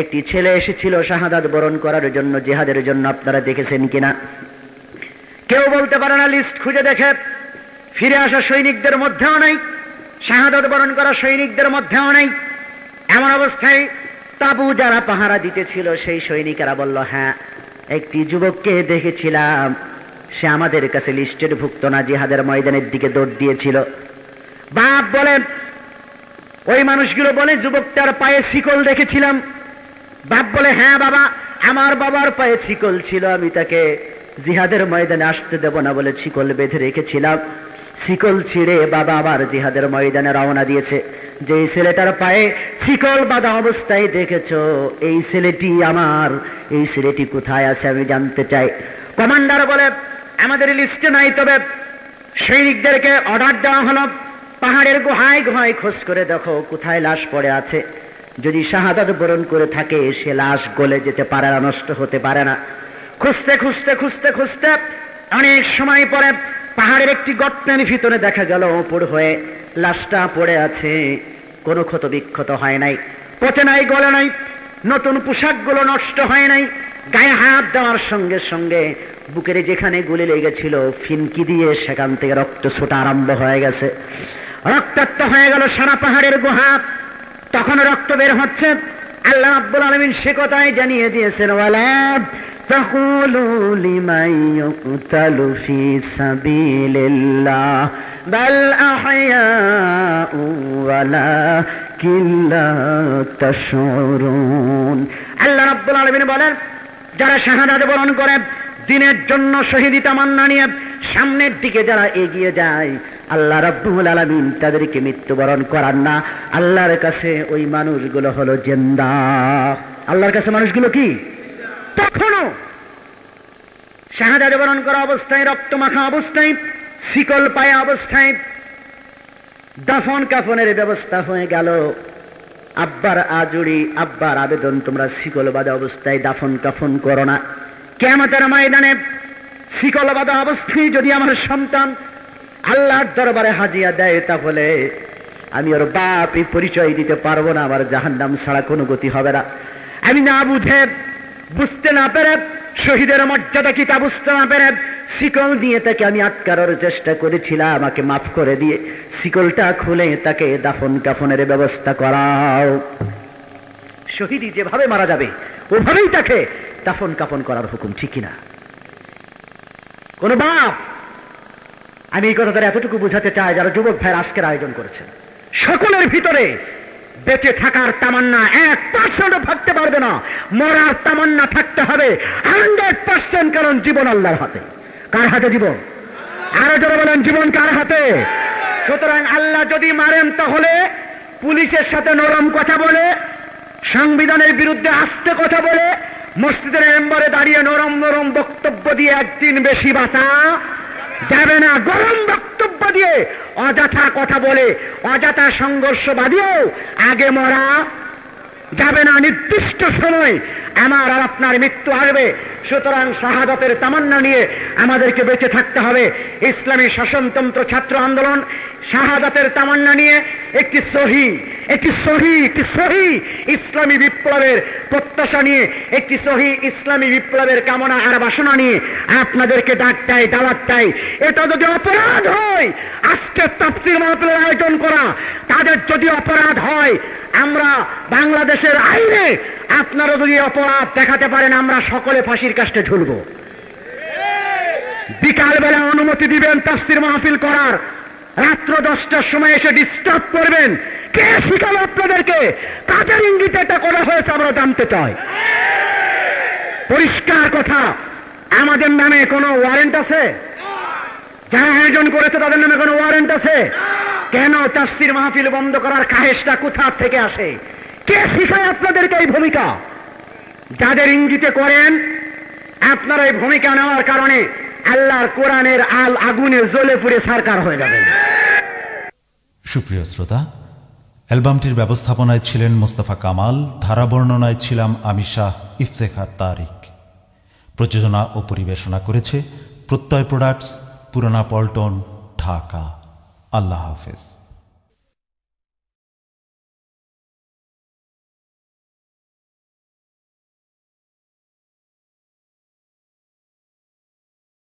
একটি ছেলে এসেছিল শাহাদাত বরণ করার জন্য, জিহাদের জন্য, আপনারা দেখেছেন কিনা? কেউ বলতে পারে না। লিস্ট খুঁজে দেখে ফিরে আসা সৈনিকদের মধ্যেও নাই, শাহাদাত বরণ করা সৈনিকদের মধ্যেও নাই। এমন অবস্থায় তাঁবু যারা পাহারা দিতেছিল সেই সৈনিকেরা বলল, হ্যাঁ একটি যুবককে দেখেছিলাম, সে আমাদের কাছে লিস্টের ভুক্ত না, জিহাদের ময়দানের দিকে দৌড় দিয়েছিল। বাপ বলেন, ওই মানুষগুলো বলে যুবকটার পায়ে শিকল দেখেছিলাম। বাপ বলে, হ্যাঁ বাবা, আমার বাবার পায়ে শিকল ছিল, আমি তাকে জিহাদের ময়দানে আসতে দেব না বলে শিকল বেঁধে রেখেছিলাম। শিকল ছিঁড়ে বাবা আবার জিহাদের ময়দানে রওনা দিয়েছে। যে ছেলেটার পায়ে শিকল বাঁধা অবস্থায় দেখেছো, এই ছেলেটি আমার, এই ছেলেটি কোথায় আছে আমি জানতে চাই। কমান্ডার বলে, আমাদের লিস্টে নাই, তবে সৈনিকদেরকে অর্ডার দেওয়া হলো, পাহাড়ের গুহায় গুহায় খোঁজ করে দেখো কোথায় লাশ পড়ে আছে। যদি শাহাদাত বরণ করে থাকে সে লাশ গলে যেতে পারে না, নষ্ট হতে পারে না। খুঁজতে খুঁজতে খুঁজতে খুঁজতে অনেক সময় পরে পাহাড়ের একটি গর্তের ভিতরে দেখা গেল উপর হয়ে লাশটা পড়ে আছে, কোনো ক্ষত বিক্ষত হয় নাই, পচে নাই, গলে নাই, নতুন পোশাকগুলো নষ্ট হয় নাই। গায়ে হাত দেওয়ার সঙ্গে সঙ্গে বুকের যেখানে গুলি লেগেছিল ফিনকি দিয়ে সেখান থেকে রক্ত ছোটা আরম্ভ হয়ে গেছে, রক্তাক্ত হয়ে গেল সারা পাহাড়ের গুহা। তখন রক্ত বের হচ্ছে। আল্লাহ রাব্বুল আলামিন সে কথাই জানিয়ে দিয়েছেন, ওয়ালা তাকুলু লিমান ইউকতালু ফি সাবিলিল্লাহ বাল আহইয়াউ ওয়ালাকিন লা তাশউরুন। আল্লাহ রাব্বুল আলামিন বলেন, যারা শাহাদাত বরণ করে দিনের জন্য শহীদি তামান্না নিয়ে সামনের দিকে যারা এগিয়ে যায়, আল্লাহ রাব্বুল আলামিন তাদেরকে মৃত্যুবরণ করান না। আল্লাহর কাছে ওই মানুষগুলো হলো জিন্দা। আল্লাহর কাছে মানুষগুলো কি? তখনও শাহাদাত বরণ করা অবস্থায়, রক্ত মাখা অবস্থায়, শিকল পায়া অবস্থায় দাফন কাফনের ব্যবস্থা হয়ে গেল। আব্বার আজুড়ি, আব্বার আবেদন, তোমরা শিকল বাঁধা অবস্থায় দাফন কাফন করো না। কিয়ামতের ময়দানে শিকল বাঁধা অবস্থায় যদি আমার সন্তান আল্লাহর দরবারে হাজিয়া দেয়, তাহলে আমি ওর বাপই পরিচয় দিতে পারবো না, আমার জাহান্নাম ছাড়া কোনো গতি হবে না। আমি না বুঝে, বুঝতে না পেরে, শহীদের মর্যাদা কি তা বুঝতে না পেরে শিকল দিয়ে তাকে আমি আটকানোর চেষ্টা করেছিলাম। আমাকে মাফ করে দিয়ে শিকলটা খুলে তাকে দাফন কাফনের ব্যবস্থা করাও। শহীদই যেভাবে মারা যাবে ওভাবেই তাকে দাফন কাফন করার হুকুম, ঠিক কিনা? কোন বাপ, আমি এই কথাটা এতটুকু বুঝাতে চাই যারা যুবক ভাইয়ের আজকের আয়োজন করেছেন, সকলের ভিতরে বেঁচে থাকার তামান্না 1% থাকতে পারবে না, মরার তামান্না থাকতে হবে 100%। কারণ জীবন আল্লাহর হাতে। কার হাতে জীবন? আরো যারা বলেন, জীবন কার হাতে? সুতরাং আল্লাহ যদি মারেন তাহলে পুলিশের সাথে নরম কথা বলে, সংবিধানের বিরুদ্ধে আস্তে কথা বলে, মসজিদের মেম্বারে দাঁড়িয়ে নরম নরম বক্তব্য দিয়ে একদিন বেশি বাঁচা যাবে না। গরম বক্তব্য দিয়ে, অযথা কথা বলে, অযথা সংঘর্ষ বাঁধিয়েও আগে মরা যাবে না। নির্দিষ্ট সময় আমার আর আপনার মৃত্যু আসবে। সুতরাং শাহাদাতের তামান্না নিয়ে আমাদেরকে বেঁচে থাকতে হবে। ইসলামী শাসনতন্ত্র ছাত্র আন্দোলন শাহাদাতের তামান্না নিয়ে একটি সহি ইসলামী বিপ্লবের প্রত্যাশা নিয়ে, একটি সহি ইসলামী বিপ্লবের কামনা আর বাসনা নিয়ে আপনাদেরকে ডাকটাই দাওয়াতটাই। এটা যদি অপরাধ হয়, আজকে তাফসীর মাহফিলের আয়োজন করা, তাদের যদি অপরাধ হয়, আমরা বাংলাদেশের আইনে আপনারা যদি অপরাধ দেখাতে পারেন, আমরা সকলে ফাঁসির কাস্টে ঝুলব। বিকালবেলা অনুমতি দিবেন তাফসীর মাহফিল করার, রাত্র 10টার সময় এসে ডিস্টার্ব করবেন। কে শিখালো আপনাদেরকে? কাজের ইঙ্গিতে এটা করা হয়েছে আমরা জানতে চাই। পরিষ্কার কথা, আমাদের নামে কোনো ওয়ারেন্ট আছে? যারা আয়োজন করেছে তাদের নামে কোনো ওয়ারেন্ট আছে? কেন তাফসীর মাহফিল বন্ধ করার কাহেশটা কোথা থেকে আসে? কে শিখায় আপনাদেরকে এই ভূমিকা? যাদের ইঙ্গিতে করেন, আপনারা এই ভূমিকা নেওয়ার কারণে আল্লাহর কোরআনের আগুনে জ্বলে পুড়ে সারকার হয়ে যাবেন। সুপ্রিয় শ্রোতা, অ্যালবামটির ব্যবস্থাপনায় ছিলেন মোস্তফা কামাল, ধারা বর্ণনায় ছিলাম আমি শাহ ইফতেখার তারিক, প্রযোজনা ও পরিবেশনা করেছে প্রত্যয় প্রোডাক্টস, পুরানা পল্টন, ঢাকা। আল্লাহ হাফেজ।